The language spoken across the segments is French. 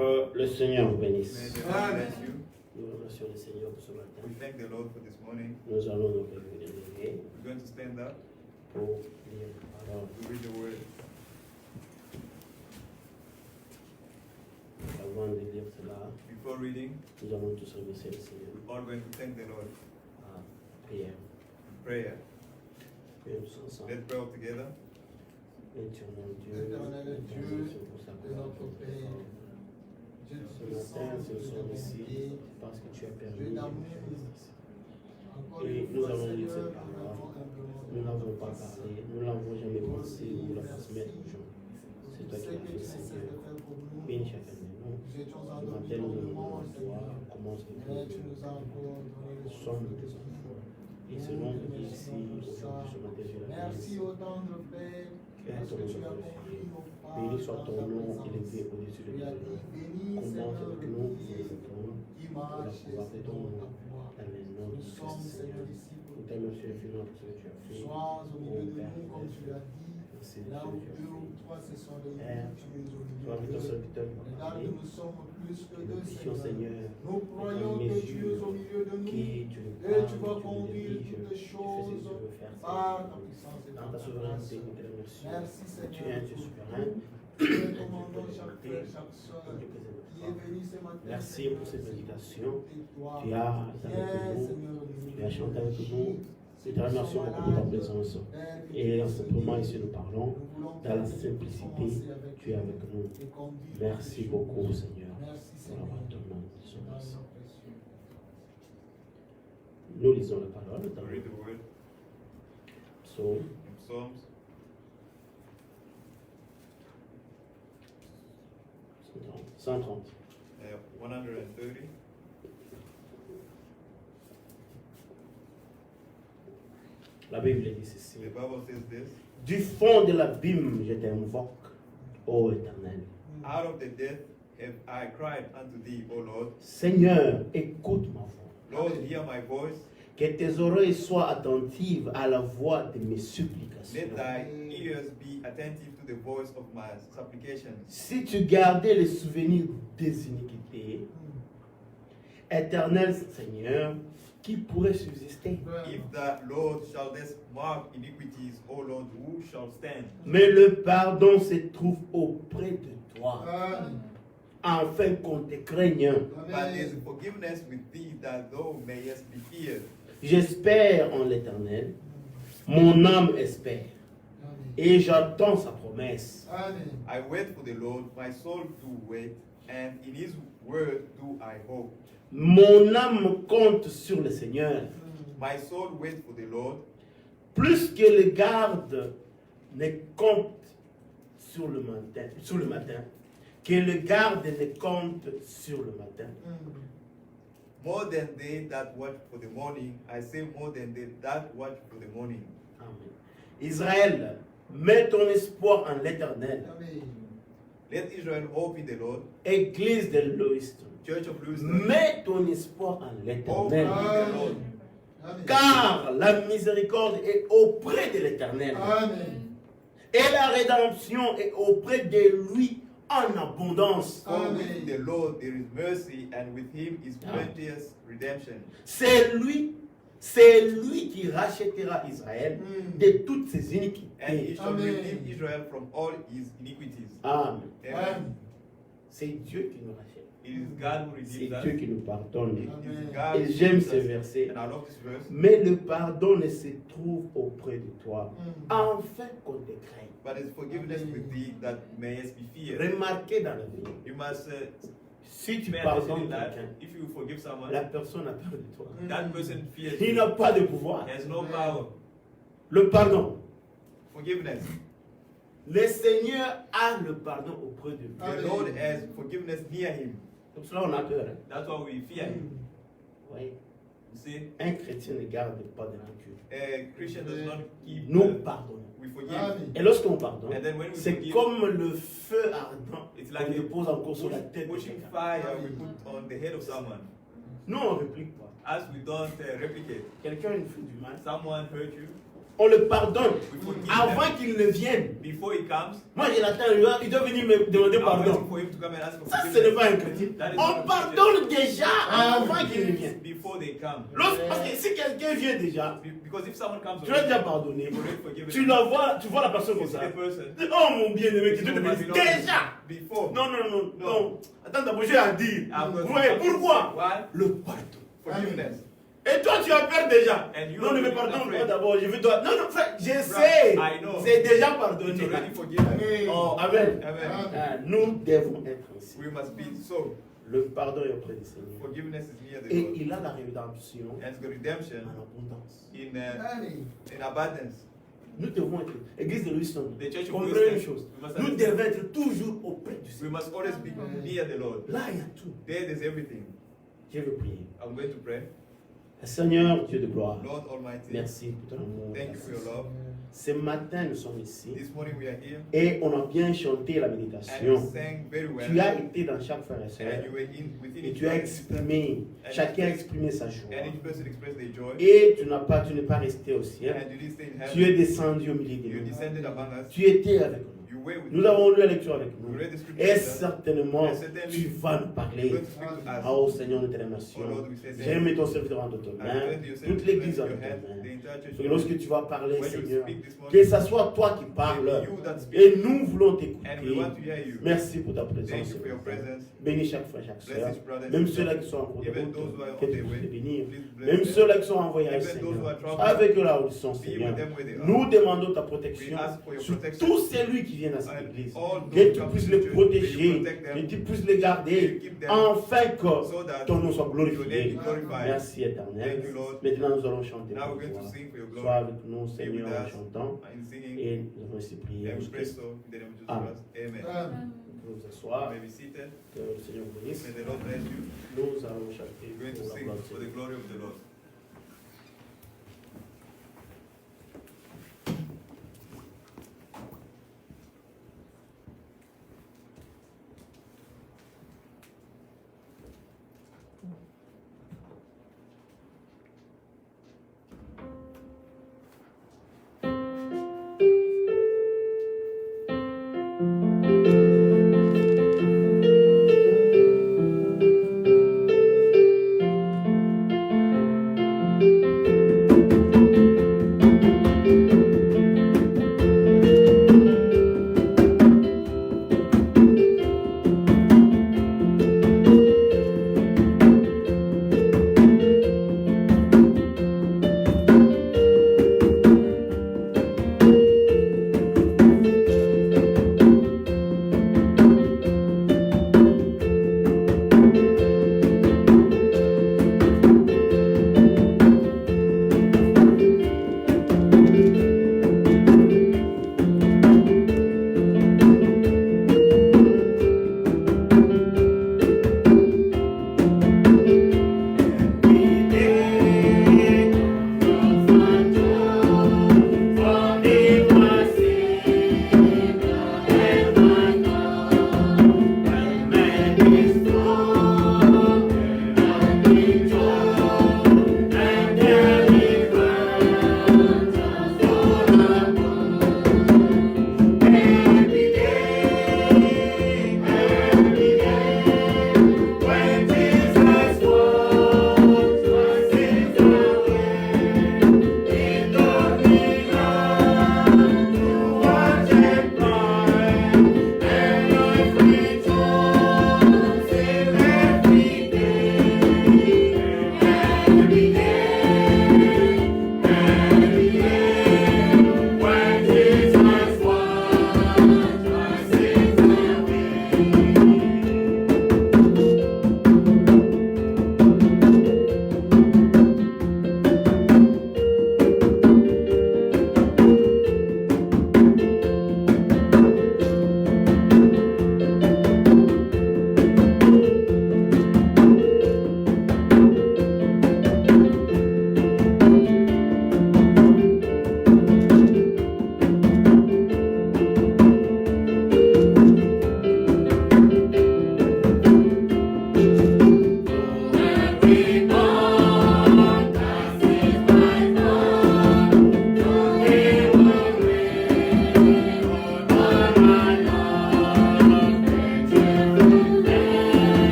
Que le Seigneur vous bénisse. May the Lord bless you. Nous remercions le Seigneur pour ce matin. We thank the Lord for this morning. Nous allons nous lever We're going to stand up pour lire la parole. to read the word. Avant de lire cela, Before reading, nous allons tous remercier le Seigneur we're all going to thank the Lord à prière. in prayer. Prions tous ensemble. Let's pray all together. Éternel Dieu, Éternel Dieu, merci pour sa de notre parole. Père, Dieu Ce puissant, matin, ce Dieu sommes de ici bonté, parce que tu as Dieu permis de d'amour. nous faire ici. Encore Et une nous fois, avons lu Seigneur, cette nous parole. avons humblement Nous n'avons pas grâce. parlé, nous l'avons jamais pensé ou la Merci. transmettre aux gens. C'est toi Ce qui que l'as tu fait, cesses de Seigneur. faire pour nous. Bénis chacun de nous. Nous étions Ce endormis matin, dans nous le allons monde, à toi. Seigneur. Commence le Mais tu Dieu. nous as encore donné le Sommes souffle de tes vie. enfants. Et ce nom de Dieu ici, aujourd'hui, ce matin, je la Merci bénis. au tendre Père, parce que tu as compris nos pas. Béni soit dans ton ta nom présence. élevé au-dessus de Tu as dit, tout. béni Commence Seigneur avec le nous, pied qui marche pour la selon ton ta voie. dans les noms Nous du sommes, Christ Seigneur, Seigneur. ici pour Nous t'aimons infiniment pour ce que tu as fait. sois au milieu de Père, nous, comme tu l'as dit. merci de Là ce où que tu as deux ou fait. trois se sont Père, réunis, tu es au toi, avec ton milieu d'eux. serviteur, qui va Regarde, parler. nous sommes plus que Nous deux, prions, Seigneur. Seigneur, Nous croyons que tu es au milieu de nous. qui tu nous Et parles, tu vas tu nous conduire diriges, toutes tu fais ce choses que tu veux faire, par ta Seigneur. puissance et Dans par ta ta souveraineté, grâce. nous te remercions. Merci, Tu es un Seigneur. Dieu souverain. Nous te commandons chaque frère, chaque soeur Comme tu qui présentes est notre venu ce matin. Merci pour cette méditation. Et toi, Tu as été avec viens, nous. Seigneur, au milieu Tu as chanté avec de nous. Nous te remercions beaucoup pour ta présence. Père, que Et tu en es ce béni. moment ici, nous parlons Nous voulons dans la commencer simplicité. avec Tu es avec nous. et conduire Merci les beaucoup, choses. Seigneur, Merci, pour Seigneur. avoir ton nom. Disons Dans merci. le précieux. Nous lisons la parole dans Read the word Psaume in Psalms 130. 130. La Bible dit ceci. The Bible says this. Du fond de l'abîme, je t'invoque, ô Éternel. Out of the depth have I cried unto thee, O Lord. Seigneur, écoute ma voix. Lord, hear my voice. Que tes oreilles soient attentives à la voix de mes supplications. Let thy ears be attentive to the voice of my supplications. Si tu gardais les souvenirs des iniquités, Éternel Seigneur, qui pourrait subsister? If the Lord shall thus mark iniquities, O Lord, who shall stand? Mais le pardon se trouve auprès de toi, Amen. afin qu'on te craigne. But there is forgiveness with thee, that thou mayest be feared. J'espère en l'Éternel, mon âme espère, Amen. et j'attends sa promesse. Amen. I wait for the Lord, my soul do wait, and in his word do I hope. Mon âme compte sur le Seigneur, My soul waits for the Lord, plus que le garde ne compte sur le matin, que le garde ne compte sur le matin. more than they that watch for the morning. I say more than they that watch for the morning. Amen. Israël, mets ton espoir en l'Éternel. Amen. Let Israel hope in the Lord. Église de Lewiston, Church of Lewiston, mets ton espoir en hope in l'Éternel. the Lord. Amen. Car la miséricorde est auprès de l'Éternel. Amen. Et la rédemption est auprès de lui en abondance. For with the Lord there is mercy, and with him is plenteous redemption. C'est lui qui rachètera Israël de toutes ses And he iniquités. shall Amen. redeem Israel from all his iniquities. Amen. Amen. C'est Dieu qui nous rachète. It is God who C'est redeems us. Dieu qui nous pardonne. It is Amen. God Et who j'aime redeems ce us. verset. And I love this verse. Mais le pardon ne se trouve auprès de toi, afin qu'on te craigne. But it's forgiveness with thee that mayest be feared. Remarquez dans la vie, You must si tu pay pardonnes attention to that. quelqu'un, If you forgive someone, la personne a peur de toi. that person fears Il you. n'a pas de pouvoir. He has no power. Le pardon. Forgiveness. Le Seigneur a le pardon auprès de lui. The Lord has forgiveness near him. Comme cela, on a peur. Hein? That's why we fear him. Oui. You see, Un chrétien ne garde pas de rancune. a Christian does not keep. Nous pardonnons. We forgive. Amen. Et lorsqu'on pardonne, And then when we c'est forgive, comme le feu ardent it's qu'on like dépose encore sur la tête de pushing quelqu'un. fire we put on the head of someone. Nous, on ne réplique pas. As we don't replicate. Quelqu'un nous fait du mal. Someone hurt you, On le pardonne We forgive avant them. qu'il ne vienne. Before he comes, Moi, je l'attends, il doit venir me demander I'm pardon. waiting for him to come and ask for Ça, ce forgiveness. n'est pas un chrétien. That is On not a pardonne déjà avant qu'il ne vienne. Before they come. Parce que si quelqu'un vient déjà, Because if someone comes tu l'as déjà pardonné. you've already forgiven Tu him. la vois, tu vois la personne You comme see ça. the person. Oh mon bien-aimé, que Dieu te Oh, my bénisse. beloved. Déjà. Before. Non, non, non, non. Attends, t'as bougé à dire. I'm going to Ouais, come to pourquoi? say, why? Le pardon. Forgiveness. Et toi, tu as peur déjà. And you Non, ne me already pardonne afraid. pas d'abord. Je veux toi. Non, non, frère, je Right, sais. I know. C'est déjà It's pardonné. already forgiven. Oh, Amen. Amen. Ah, nous devons être ainsi. We must be so. Le pardon est auprès du Seigneur. Forgiveness is near the Et Lord. il a la rédemption And the redemption en abondance. in abundance. Nous devons être, Église de Louis The church of comprenez une Wisdom, chose. we must Nous understand. devons être toujours auprès du We Seigneur. must always be near the Lord. Là, il y a tout. There is everything. Je veux prier. I'm going to pray. Seigneur, Dieu de gloire, Lord Almighty, merci pour ton amour. thank you for your love. Ce matin, nous sommes ici This morning we are here et on a bien chanté la and we méditation. sang very well. Tu as été dans chaque frère et And sœur you were within et each tu as one. exprimé, chacun a exprimé sa joie. And each person expressed their joy. Et tu n'es pas resté au ciel. And you didn't stay in Tu es heaven. descendu au milieu de You nous. descended among us. Tu étais avec nous. You were with Nous us. avons lu la lecture avec nous. We read the scripture Et with us. certainement, And certainly, tu vas nous You're parler. going to speak to us. Oh Seigneur, nous te Oh remercions. Lord, we say thank J'ai you. mis ton serviteur entre tes I mains, commend yourself toute to l'église your entre tes hands, mains. the entire church. Et lorsque tu vas parler, When you Seigneur, speak this morning, que ce soit toi qui parles, it be you that speak. et nous voulons And we t'écouter. want to hear you. Merci pour ta Thank présence. you for your presence. Bénis chaque frère, chaque Bless soeur. each brother and Même sister. ceux-là qui sont en cours de Even those route, who are que on tu their puisses way. les bénir. Please bless Même them. ceux-là qui sont en voyage, Even those who Seigneur. are traveling. Avec eux là où ils sont, Be Seigneur. with them where they are. Nous demandons ta We protection ask for your sur protection. tous celui qui viennent à cette And église. all Que those tu come puisses to les church, protéger, may you protect them. que tu puisses les garder, May you keep them afin que so that ton nom soit your name glorifié. be glorified. Merci éternel. Thank you, Lord. Maintenant nous allons chanter Now pour we're going toi. to sing for your Sois glory. avec nous, Seigneur, with en us. chantant. In singing, Et nous avons ainsi prié. and we Nous pray so in the name of Jesus Amen. Christ. Amen. pouvons vous You asseoir. may be seated. Que le Seigneur vous bénisse. May the Lord bless you. Nous allons chanter We're going to pour la sing gloire du for the Seigneur. glory of the Lord. Thank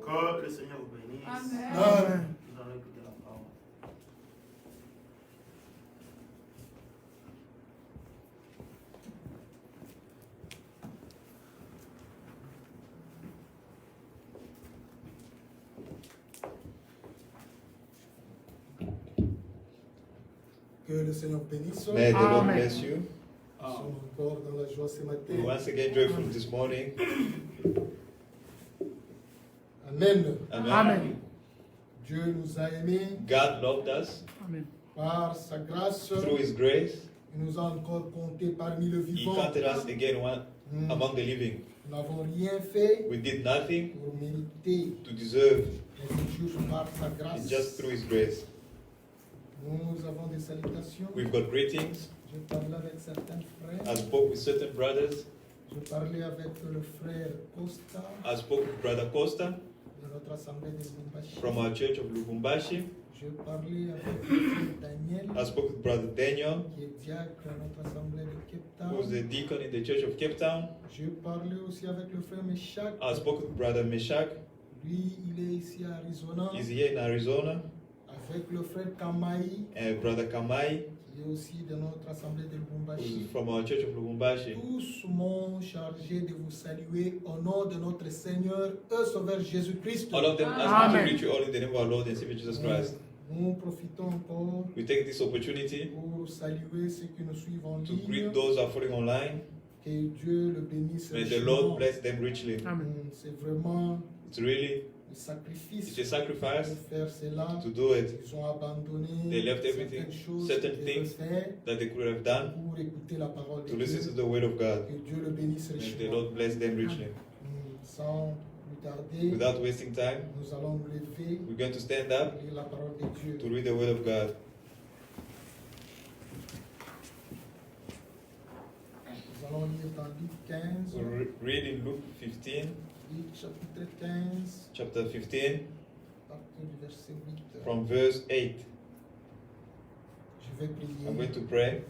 Que le Seigneur vous bénisse. Amen. Nous allons écouter la parole. Que le Seigneur bénisse. May the Lord Amen. bless you. Nous sommes encore dans la joie ce matin. We're once again joyful this morning. Amen. Amen. Amen. Dieu nous a aimés God loved us Amen. par sa grâce. through His grace. Il nous a encore comptés parmi le He vivant. counted us again one Mm. among the living. Nous n'avons rien fait We did nothing pour mériter, to deserve. mais c'est juste par sa grâce. It's just through His grace. Nous avons des salutations. We've got greetings. Je parlais avec certains frères. I spoke with certain brothers. Je parlais avec le frère Costa I spoke with Brother Costa de notre assemblée de Lubumbashi. from our church of Lubumbashi. Je parlais avec le frère Daniel, I spoke with Brother Daniel, qui est diacre à notre assemblée de Cape who's Town. the deacon in the church of Cape Town. Je parlais aussi avec le frère Meshach. I spoke with Brother Meshach. Lui, il est ici à Arizona. He's here in Arizona. Avec le frère Kamai, And Brother Kamai, qui est aussi de notre assemblée de who's Lubumbashi. from our church of Lubumbashi. Tous m'ont chargé de vous saluer au nom de notre Seigneur et Sauveur Jésus-Christ. All of them asked me to Amen. greet you all in the name of our Lord and Savior Jesus Christ. Nous profitons encore We take this opportunity pour saluer ceux qui nous suivent en to ligne. greet those who are following online. Que Dieu le bénisse. May the richement. Lord bless them richly. Amen. C'est vraiment It's really, un sacrifice it's a sacrifice de faire cela. to do it Ils ont abandonné They left certaines everything, choses certain qu'ils devaient things faire that they could have done pour écouter la parole de to listen to Dieu. the word of God. Que Dieu le bénisse May the richement. Lord bless them richly. Sans plus tarder, Without wasting time, nous allons nous lever we're going to stand et up lire la parole de Dieu. to read the word of God. Nous allons lire dans Luc 15, We'll read in Luke 15, Luc chapitre 15, chapter 15, à partir du verset 8. from verse 8. Je vais prier. I'm going to pray.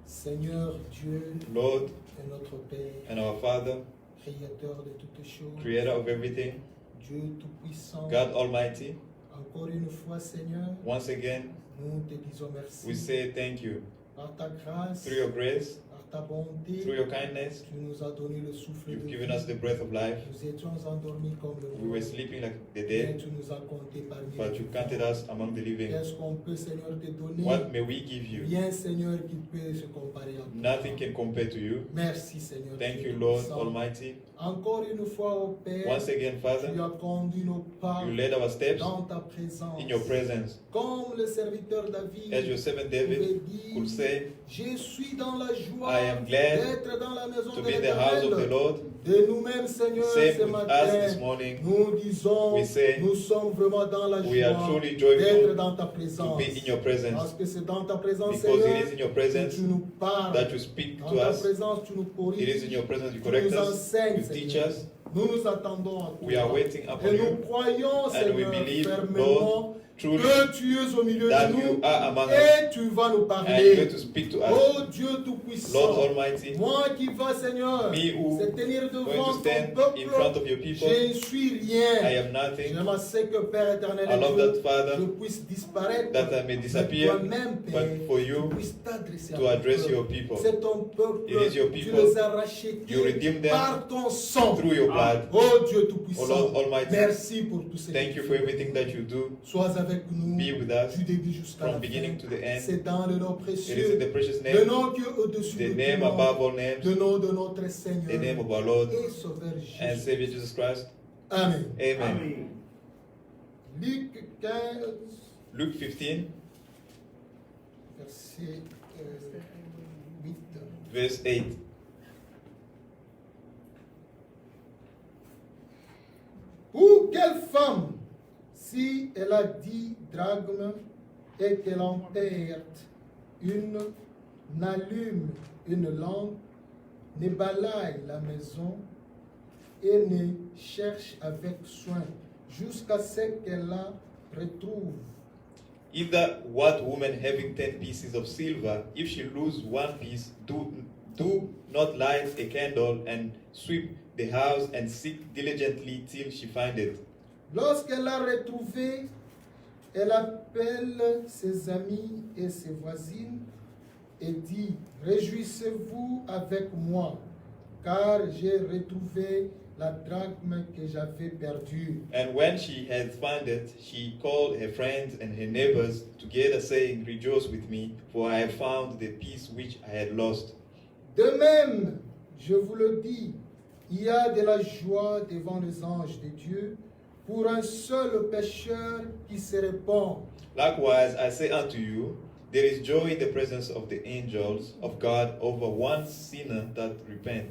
Seigneur Dieu Lord et notre Père, and our Father, Créateur de toutes choses, Creator of everything, Dieu Tout-Puissant, God Almighty, encore une fois Seigneur, once again, nous te disons merci. we say thank you. Par ta grâce, Through your grace, par ta bonté, through your kindness, tu nous as donné le souffle you've de given vie. us the breath of life. Nous étions endormis comme le We were mort, sleeping like the mais dead, tu nous as comptés parmi but les you vivants. counted us among the living. Qu'est-ce qu'on peut, Seigneur, te donner? What may we give you? Rien, Seigneur, qui peut se comparer à toi. Nothing can compare to you. Merci, Seigneur. Thank Dieu you, Lord Tout-Puissant. Almighty. Encore une fois, au Père, Once again, tu Father, as conduit nos pas you led our steps dans ta présence. in your presence. Comme le serviteur David As your servant David pouvait dire, could say, je suis dans la joie I am glad d'être dans la maison to de be in the house of the l'Éternel. Lord. De nous-mêmes, Seigneur, Same ce with matin, us this morning. nous disons, We say, nous sommes vraiment dans la we are joie truly joyful d'être dans ta To présence. be in your presence. Parce que c'est dans ta présence, Because Seigneur, it is in your que presence tu nous parles. that you speak Dans to ta us. présence, tu nous It corriges. is in your presence you Tu correct nous us. enseignes, You teach Seigneur. us. Nous nous attendons à toi. We are waiting upon Et nous you. croyons, And we Seigneur, believe, fermement Lord, truly, que tu es au milieu that de nous you are among us. et tu vas nous And you're parler. going to speak to us. Oh Dieu Lord Tout-Puissant, Almighty, moi qui va, Seigneur, me who se tenir going devant to ton stand in peuple, front of your people, je ne suis I rien. am nothing. J'aimerais c'est que Père éternel I et love Dieu, that, Father, je puisse disparaître, that I may mais disappear, toi-même, Père, but for you tu puisses t'adresser à to ton address peuple. your people. C'est ton peuple, It is your tu people. les as rachetés You redeemed them par ton sang. through your blood. Oh Dieu O Tout-Puissant, Lord Almighty, merci pour tout ce thank que you tu for fais. everything that you do. Sois avec nous Be with us du début jusqu'à la from beginning fin. to the end. C'est dans le nom It is in précieux, the precious le name, nom qui est au-dessus the de name tout nom, above all names, le nom de notre the Seigneur name of our Lord et Sauveur and Jésus. Savior Jesus Christ. Amen. Amen. Amen. Luc 15, Luke 15, verset Verse 8. Ou quelle femme, si elle a 10 drachmes et qu'elle en perd une, n'allume une lampe, ne balaye la maison et ne cherche avec soin jusqu'à ce qu'elle la retrouve. Either what woman having 10 pieces of silver, if she lose one piece, do not light a candle and sweep the house and seek diligently till she find it. Lorsqu'elle l'a retrouvée, elle appelle ses amis et ses voisines et dit, réjouissez-vous avec moi, car j'ai retrouvé la drachme que j'avais perdue. And when she had found it, she called her friends and her neighbors together, saying, rejoice with me, for I have found the piece which I had lost. De même, je vous le dis, il y a de la joie devant les anges de Dieu pour un seul pécheur qui se répand. Likewise, I say unto you, there is joy in the presence of the angels of God over one sinner that repent.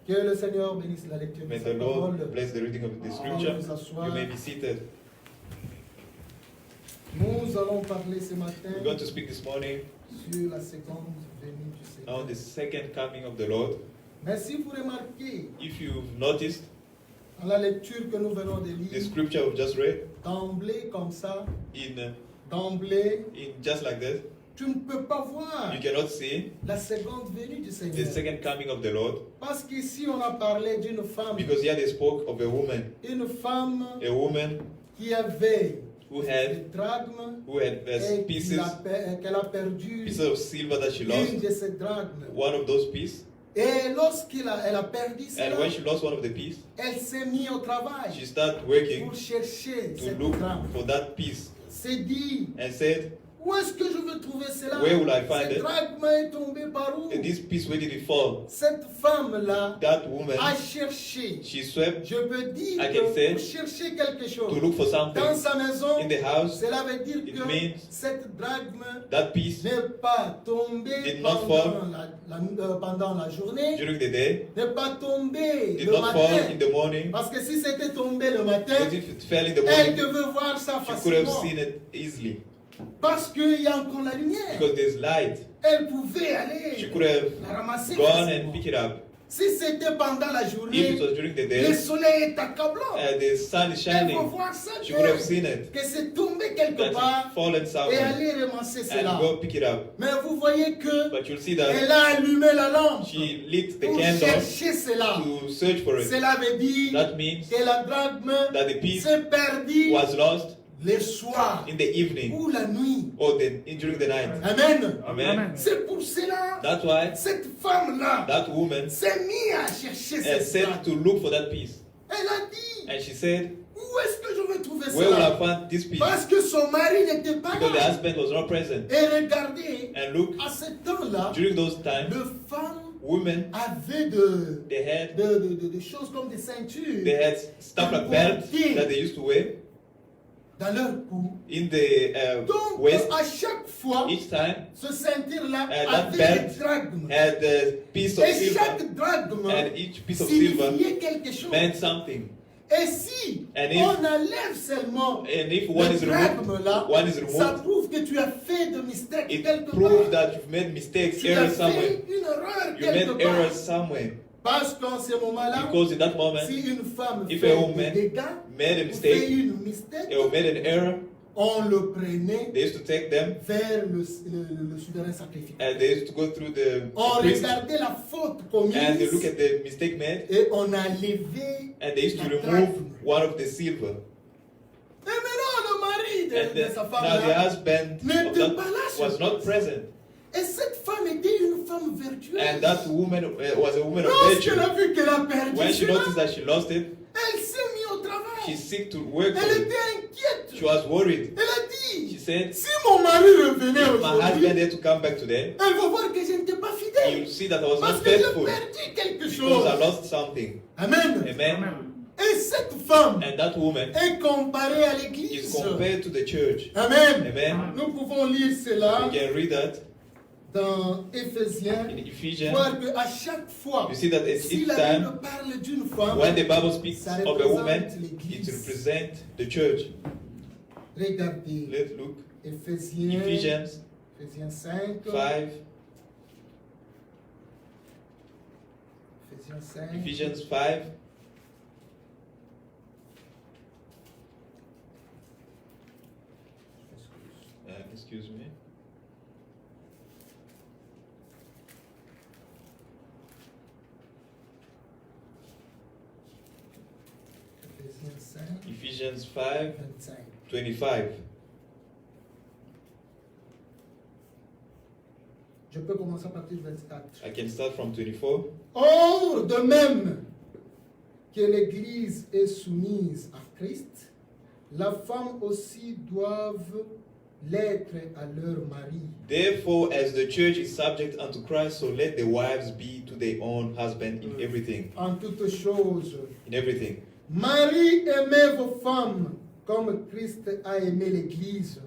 Que le Seigneur bénisse la lecture de May sa the parole. Lord bless the reading of the scripture. Nous asseoir. You may be seated. Nous allons parler ce matin We're going to speak this morning sur la seconde venue du Seigneur. on the second coming of the Lord. Mais si vous remarquez, If you've noticed dans la lecture que nous venons de the lire, scripture we've just read, d'emblée comme ça, in d'emblée, just like this, tu ne peux pas voir you cannot see la seconde venue du the Seigneur. second coming of the Lord, Parce qu'ici, on a parlé d'une femme, because here they spoke of a woman qui avait who des had drachmes there's et pieces qu'elle a perdu pieces of silver that she une lost, de ces drachmes. one of those pieces, Et lorsqu'elle a perdu and cela, when she lost one of the pieces, elle s'est mise au travail she started working pour chercher to cette look drachme. for that piece C'est dit, and said, où est-ce que je veux trouver cela? Where will I find Cette it? drachme est tombée par où? this piece, where did it fall? Cette femme-là That woman, a cherché. she swept Je peux dire I que can say, pour chercher quelque chose to look for dans something sa maison, in the house. cela veut dire It que means cette drachme that piece n'est pas tombée did not pendant la journée, during the day, n'est pas tombée did le not fall matin. in the morning. Parce que si c'était tombé le matin, But if it fell in the elle morning, devait voir ça she could have facilement. seen it easily Parce qu'il y a encore la lumière. because there's light. Elle pouvait aller She could have la ramasser gone facilement. and pick it up. Si c'était pendant la If journée, it was during the le day, soleil est accablant. the sun is Elle shining, faut voir ça she would have bien. seen it. Que c'est tombé quelque That part it fallen et somewhere aller ramasser cela. and go pick it up. Mais vous voyez que But you'll see that elle a allumé la lampe she lit the pour candle chercher cela. to search for it. Cela veut dire That means que la drachme that the piece s'est perdue was lost le soir in the evening ou la nuit. or during the night. Amen. Amen. C'est pour cela That's why cette femme-là that woman s'est mise à chercher cette said drachme. to look for that piece. Elle a dit, And she said, où est-ce que je vais trouver where will I cela? find this piece? Parce que son mari n'était pas Because the là. husband was not present. Et regardez, And look, à ce temps-là, during those times, les femmes women, avaient they had des choses comme des ceintures stuff like belts that they used to wear dans leur cou. in the Donc, waist. à chaque fois, Each time ce ceinture-là that avait belt des drachmes. had a piece of Et silver, chaque drachme and each piece of silver signifiait quelque chose. meant something. Et si And if- on enlève seulement And if one is le removed, drachme-là, one is ça removed, prouve que tu as fait de mystères it quelque proves part. that you've made mistakes, Tu as errors somewhere. fait une erreur You made quelque part. errors somewhere. Parce qu'en ce moment-là, Because in that moment, si une femme if fait a des woman dégâts, made a ou fait mistake, une mistake, or made an error, on le prenait they used to take them vers le souverain sacrificateur. and they used to go through the On priest regardait la faute and they look commise at the mistake made et on a levé and they used to la remove drachme. one of the silver. Et maintenant, le mari And de then, sa now the femme-là husband of n'était that pas là. was sur not place. present. Et cette femme était une femme vertueuse. And that woman was a woman of virtue. Lorsqu'elle a vu qu'elle a perdu When she cela, noticed that she lost it, elle s'est mise au travail. she seek to work for Elle it. était inquiète. She was worried. Elle a dit, She said, si mon mari revenait if my husband aujourd'hui, had to come back today, elle va voir que je n'étais pas fidèle. you'll see that I was Parce not que j'ai faithful perdu quelque because chose. I lost something. Amen. Amen. Et cette femme And that woman est comparée à is l'église. compared to the church. Amen. Amen. Nous pouvons lire cela You can read that dans Éphésiens, In Ephesians, voir qu'à chaque fois, you see that at si each la time, Bible parle d'une femme, when the Bible speaks ça of a woman, représente it l'Église. represents the church. Regardez, Let's look. Éphésiens, Ephesians Éphésiens 5, 5. Éphésiens 5, Ephesians 5. Excuse me. Éphésiens 5, Ephesians 5, 25. 25. Je peux commencer à partir du 24. I can start from 24. Or, de même que l'Église est soumise à Christ, la femme aussi doivent l'être à leur mari. Therefore, as the church is subject unto Christ, so let the wives be to their own husband in everything. En toutes choses. In everything. Marie, aimez vos femmes comme Christ a aimé l'Église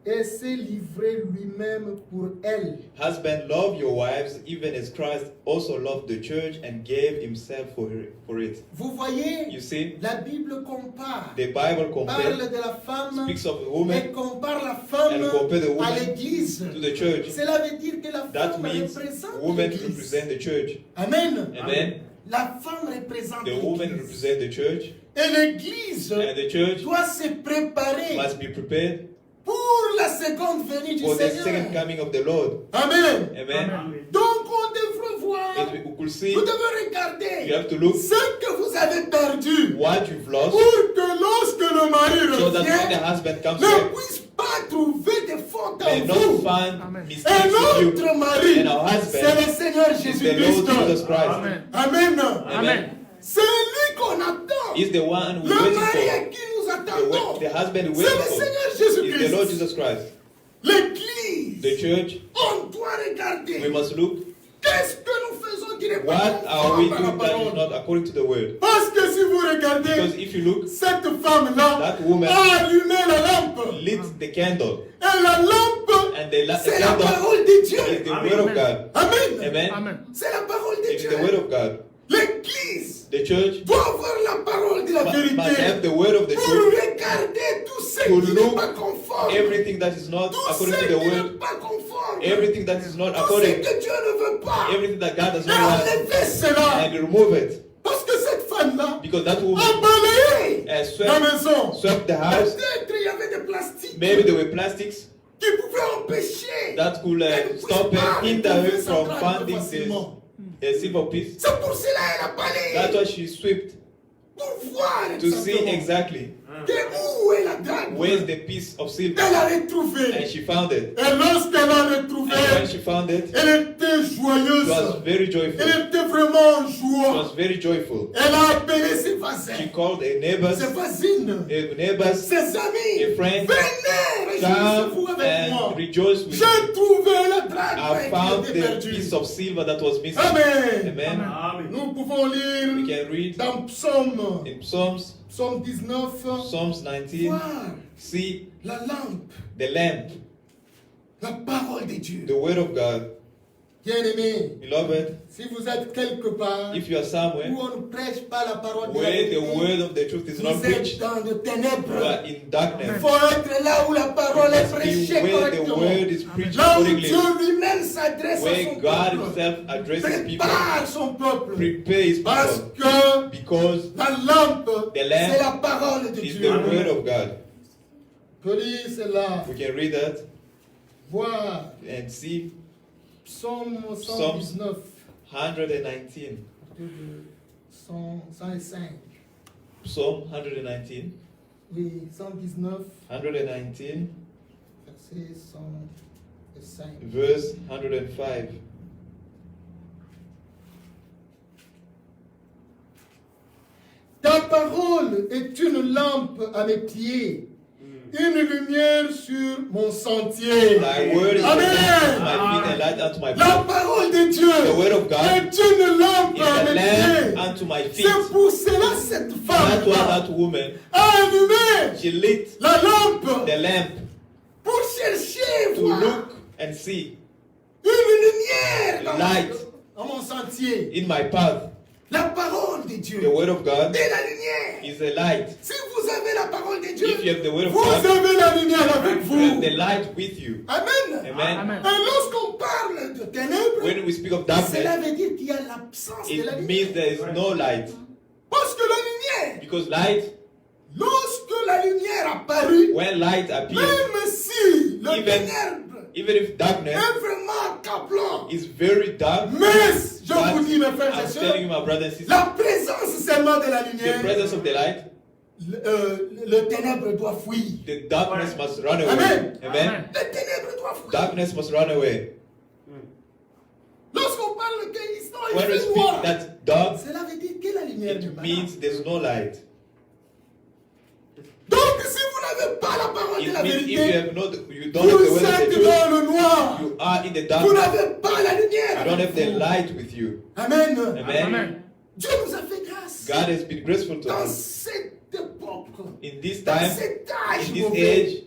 et s'est livré lui-même pour elle. Husband, love your wives, even as Christ also loved the church and gave himself for it. Vous voyez, You see, la Bible compare, the Bible parle compares, de la femme speaks of a et woman compare la femme and compare the à woman l'Église. to the church. Cela veut dire que la That femme means représente women l'Église. represent the church. Amen. Amen. La femme représente The woman l'Église. represent the church, Et l'Église and the church doit se préparer must be prepared pour la seconde venue du for the Seigneur. second coming of the Lord. Amen. Amen. Donc on devrait voir, And we could see, vous devez regarder you have to look ce que vous avez perdu what you've lost, pour que lorsque le mari so that when the revient, husband comes ne back, puisse pas trouver des fautes may en not vous. find mistakes Et in you. notre mari, And our c'est husband le Seigneur is the Lord Jésus-Christ. Jesus Christ. Amen. Amen. C'est lui qu'on attend. He's the one who Le waiting mari à for. qui nous attendons, The husband who c'est le waiting Seigneur for is the Lord Jésus-Christ. Jesus Christ. L'Église, The church, on doit we regarder must look qu'est-ce que nous faisons qui n'est pas what are we conforme à la doing that is parole. not according to the word. Parce que si vous Because regardez, if you look, cette femme-là that woman a allumé la lampe. lit the candle, Et la lampe, and the c'est la candle parole de is Dieu. the word of God. Amen. Amen. C'est la parole de It is the word Dieu. of God. L'Église The church doit avoir la parole de la must have vérité. the word of the Pour truth. regarder tout ce To qui n'est look pas conforme. Everything that is not Tout according ce to qui the n'est word, pas conforme. everything that is not Tout ce according, que Dieu ne veut pas. everything that God does Et not want, enlever cela. and remove it. Parce que cette femme-là Because that a woman balayé has la swept, maison. swept the house. Peut-être il y avait des plastiques Maybe there were plastics qui pouvaient empêcher. that could qu'elle ne puisse stop pas her, hinder retrouver her son from travail finding facilement. the silver piece. C'est pour cela qu'elle a That's balayé. why she swept, Pour voir to see exactement exactly que où est la drague. where's the piece of silver. Elle a And retrouvé. she found it. Et lorsqu'elle a And when retrouvé, she found it, elle était she joyeuse. was very joyful. Elle était vraiment en She joie. was very joyful. Elle a appelé ses She voisins, called her neighbors, ses voisines, ses ses amis. a friend, Venez, réjouissez-vous come avec moi. and rejoice with me. J'ai trouvé la drague I qui found était the perdue. piece of silver that was missing. Amen. Amen. Nous pouvons We lire can read dans Psaume, in Psalms, Psaume 19, Psalms 19, voir see la lampe, the lamp, la parole de Dieu. the word of God. Bien-aimés, Beloved, si vous êtes quelque part if you are où somewhere on ne prêche pas la parole de la where the vérité, word of the truth is not vous êtes preached, dans de you ténèbres. are in Il darkness. faut être là où la parole est You must be prêchée where the correctement. word is preached Là où accordingly, Dieu lui-même s'adresse à where son God peuple. Himself addresses people, Prépare son peuple. prepare His Parce people, que because la lampe, The lamp c'est la parole de it's Dieu. the word of God. Relis cela. We can read that Voir and see Psaume Psalms 119, 119, de 105. Psalm 119, Oui, 119, 119, verset 105. verse 105. Ta parole est une lampe à mes pieds, une lumière sur mon sentier. Thy word is a Amen. lamp unto my feet and light unto my La path. parole de Dieu The word of God est une lampe is à a mes lamp pieds. unto my feet. C'est pour cela cette That's why femme that woman, a allumé she lit la lampe the lamp pour chercher, to voir look and see une lumière Light. dans mon sentier. In my path, La parole de Dieu the word of God est la lumière. is a light. Si vous avez la parole de Dieu, If you have the word of vous God, avez la lumière avec you have vous. the light with you. Amen. Amen. Et lorsqu'on parle de ténèbres, When we speak of cela darkness, veut dire qu'il y a l'absence de la it lumière. means there is no light. Parce que la lumière, Because light, lorsque la lumière apparut, when light appears, même si le Even- ténèbre even if darkness est vraiment accablant, is very dark, mais je but vous dis, mes frères et I'm sœurs, telling you, my brothers and sisters, la présence seulement de la the lumière, presence of the light, le ténèbre doit fuir. the darkness must run away. Amen. Amen. Le ténèbre doit fuir. Darkness must run away. Lorsqu'on parle qu'il When we fait speak noir, that dark, cela veut dire que la lumière n'est it pas là. means there's no light. Donc, si vous n'avez pas la parole de It la means if you vérité, have not, you don't have the vous word of the êtes truth, dans le noir. you are in the Vous darkness. n'avez pas la lumière. You don't have the avec vous. light with you. Amen. Amen. Dieu nous a fait grâce. God has been graceful to Dans us. cette époque, In this dans time, cet âge in this mauvais, age,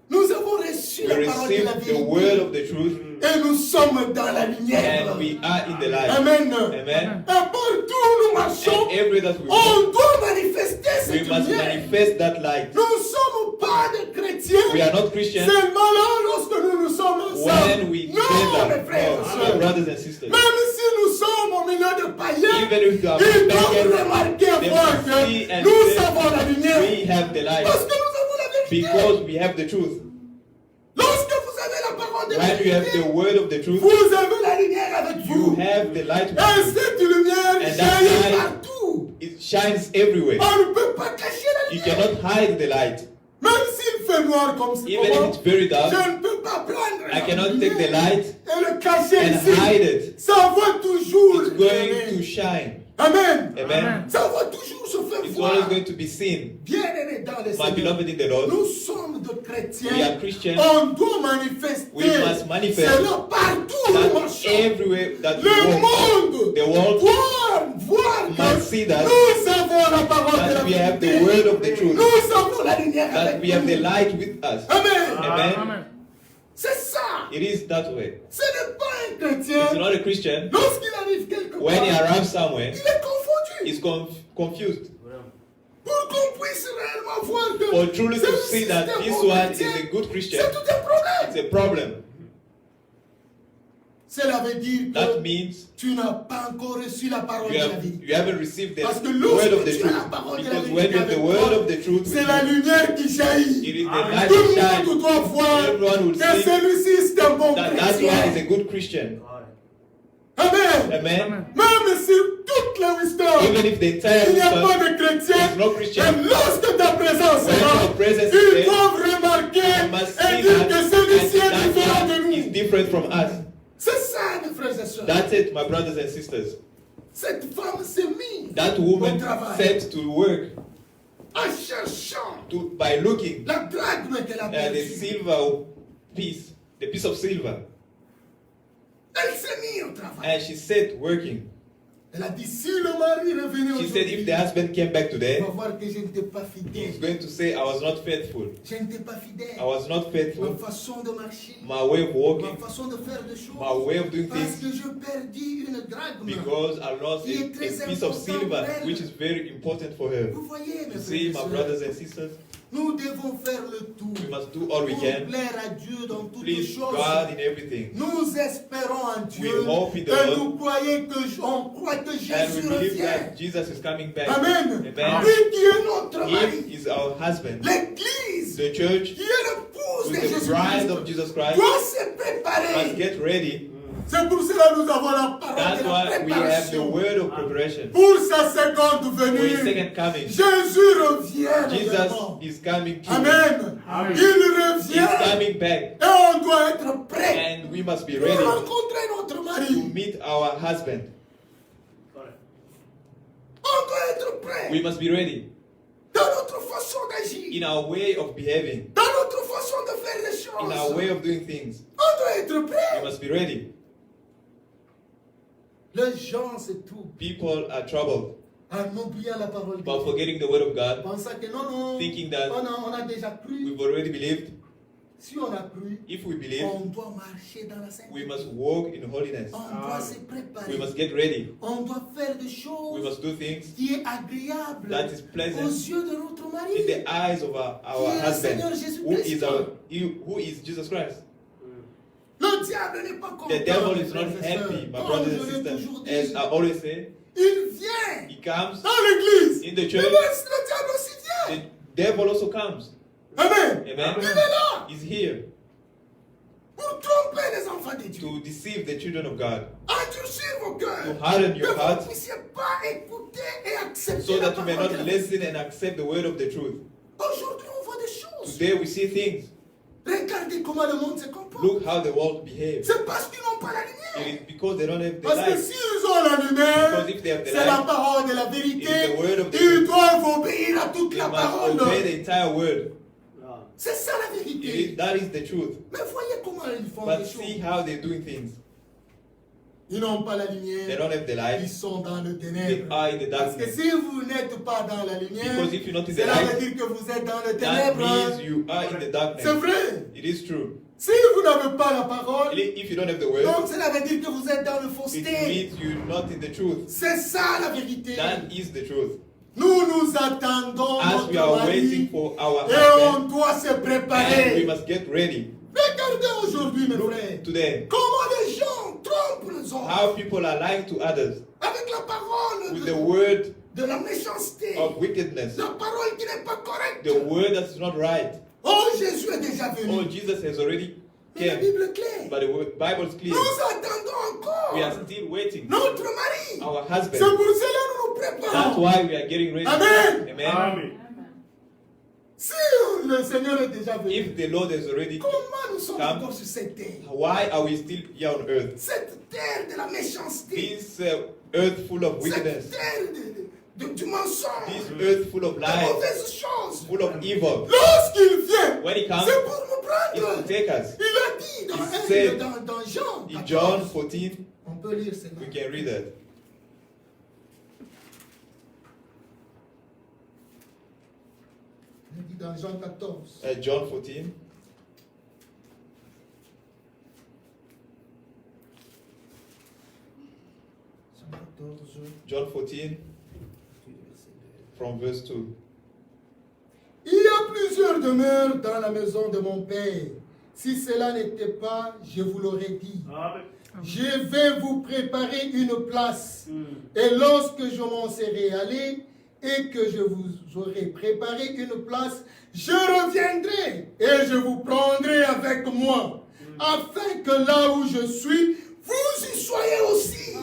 nous avons reçu we la parole de la receive the word vérité. of the truth Et nous sommes dans la lumière. and we are in the light. Amen. Amen. Et partout où nous marchons, And everywhere that we go, on doit manifester we cette must lumière. manifest that light. Nous ne sommes pas des chrétiens. We are not Christians Seulement là, lorsque nous sommes ensemble. when we Non, together, mes frères et no, sœurs. my brothers and sisters. Même si nous sommes au milieu de païens, Even if you are ils doivent pagan, remarquer they voir must que see and nous say, avons la lumière. we have the light Parce que nous avons la vérité. because we have the truth. Lorsque vous avez la parole de la When you have vérité, the word of the truth, vous avez la lumière avec you vous. have the light with Et you. cette lumière And that jaillit light- partout. It shines everywhere. On ne peut pas cacher la You lumière. cannot hide the light. Même s'il fait noir comme ça, Even if it's very dark, je ne peux pas prendre I la cannot lumière take the light et le cacher and ici. hide it. Ça va toujours. It's going to shine. Amen. Amen. Ça va toujours se faire It's voir. always going to be seen. Bien-aimés dans le My Seigneur. beloved in the Lord, Nous sommes de chrétiens. we are Christians. On doit manifester. We must manifest cela partout où nous That marchons. everywhere that we Le walk, monde the world voir que must see that, nous avons la parole de la that we have the vérité. word of the truth, Nous avons la lumière that avec we have the nous. light with us. Amen. Amen. C'est ça. It is that way. Ce n'est pas un chrétien. It's not a Christian. Lorsqu'il arrive quelque part, When he arrives somewhere, il est confondu. he's confused. Pour qu'on puisse réellement voir que For truly to celui-ci, see that c'est un this bon one is chrétien, a good Christian, c'est tout un problème. it's a problem. Cela veut dire That que means tu n'as pas encore reçu la parole you, de la vie. you haven't received the Parce que word of lorsque the tu as la truth. parole de la Because vérité when you have avec the word toi, of the truth, c'est with la you, lumière qui it jaillit. is the light Tout le that monde shines. doit voir Everyone will que see celui-ci c'est un bon that one chrétien. is a good Christian. Amen. Amen. Même sur toute la wisdom, Even if the entire il n'y a pas wisdom de chrétien. is not Christian, Et lorsque ta présence when est là, your presence is ils there, doivent remarquer you must et see dire that, que celui-ci est and différent de that one is nous. different from us. C'est ça, mes frères et sœurs. That's it, my brothers and sisters. Cette femme s'est mise That au woman travail set to work en cherchant by looking la drachme qu'elle a at the perdue. silver piece, the piece of silver, Elle s'est mise au travail. and she set working. Elle a dit, si le mari revenait She said, if aujourd'hui, the husband came back on today, va voir que je n'étais pas he's fidèle. going to say, I was not faithful. Je n'étais pas fidèle. I was not Ma faithful. façon de marcher, My way of ma walking, façon de faire des choses. my way of doing Parce things, que je perdis une drachme. because I lost Qui est a très piece of important silver, pour elle. which is very important for her. Vous voyez, mes You frères see, et my sœurs, brothers and sisters, nous devons faire le tout we must do all we pour can. plaire à Dieu dans toutes les Please choses. God in everything. Nous espérons en Dieu We hope in the et Lord. nous croyons on croit que And we Jésus believe revient. that Jesus is coming back. Amen. Amen. Lui qui est notre He mari. is our husband. L'Église The church, qui est l'épouse de with the bride of Jésus-Christ Jesus Christ, doit se must préparer. get ready. C'est pour cela que nous avons la parole That's de la why we have the préparation. word of preparation. Pour sa seconde For his venue, second coming, Jésus revient. Jesus vraiment. is coming to Amen. Amen. Il He's revient. coming back. Et on doit être prêt And we must be pour ready rencontrer notre to mari. meet our husband. On doit être prêt We must be ready dans notre façon d'agir, in our way of behaving, dans notre façon de faire les in our way choses. of doing things. On doit être We prêt. must be ready. Les gens se trouvent People are troubled en oubliant la parole de about Dieu. forgetting the word of God, Pensant que non, non, thinking that on a déjà cru. we've already believed. Si on a cru, If we believe, on doit marcher dans la we sainteté. must walk in holiness. On doit se préparer. We must get ready. On doit faire des We choses must do things qui est agréable that is pleasant aux yeux de notre in mari. the eyes of our Qui est le husband, Seigneur Jésus-Christ. who is Jesus Christ. Le diable n'est pas content. The devil is mes not frères et happy, sœurs. my Comme brothers je and l'ai sisters. toujours As dit, I always say, il vient he comes dans l'église. in the Mais church. le diable aussi The vient. devil also comes. Amen. Amen. Il est là He's here pour tromper les enfants de Dieu. to deceive the children of God, Endurcir vos cœurs. to harden Que your vous hearts, ne puissiez pas écouter et accepter so la that you may parole not de Dieu. listen and accept the word of the truth. Aujourd'hui, on voit des choses. Today we see things. Regardez comment le monde se comporte. Look how the world behaves. C'est parce qu'ils n'ont pas la It lumière. is because they don't have the Parce que light. s'ils ont la lumière, Because if they have the c'est la light, parole de la vérité. it is the word of the Ils truth. doivent obéir à toute They la must parole. obey the entire word. C'est ça la vérité. That is the truth. Mais voyez comment ils font But les see choses. how they're doing things. Ils n'ont pas la They lumière. don't have the Ils light. sont dans le They ténèbre. are in the Parce que darkness. si vous n'êtes pas dans la lumière, Because if you're not in the cela veut light, dire que vous êtes dans le that ténèbre. means you are in the C'est darkness. vrai. It is true. Si vous n'avez pas la parole, If you don't have the word, donc cela veut dire que vous êtes dans le it fausseté. means you're not in the truth. C'est ça la vérité. That is the truth. Nous nous attendons As we notre are mari waiting for our et husband, on doit se and we préparer. must get ready. Regardez aujourd'hui, mes frères, Today, comment les gens trompent les autres how people are lying to others avec la parole with de, the word de la méchanceté, of wickedness, la parole qui n'est pas correcte. the word that is not right. Oh, Jésus est déjà venu. Oh, Jesus has already Mais la came, Bible est claire. but the Bible is clear. Nous attendons encore We are still waiting. notre mari. Our C'est husband. pour cela que nous nous That's préparons. why we are getting ready. Amen. Amen. Si le Seigneur est déjà venu, If the Lord has already, comment nous sommes Come. encore sur cette terre? why are we still here on earth? Cette terre de la méchanceté. This earth full of wickedness. Cette terre du mensonge. This earth full of De lies, mauvaises choses. full of evil. Lorsqu'il vient, When he comes, c'est pour nous it's prendre. to take us. Il a dit dans, He said dans Jean In 14. John 14, On peut lire cela. we can read that. Il dit dans Jean 14. John 14, Jean 14. John 14, from verse 2. Il y a plusieurs demeures dans la maison de mon Père. Si cela n'était pas, je vous l'aurais dit. Je vais vous préparer une place. Et lorsque je m'en serai allé et que je vous aurai préparé une place, je reviendrai et je vous prendrai avec moi, afin que là où je suis, vous y soyez aussi.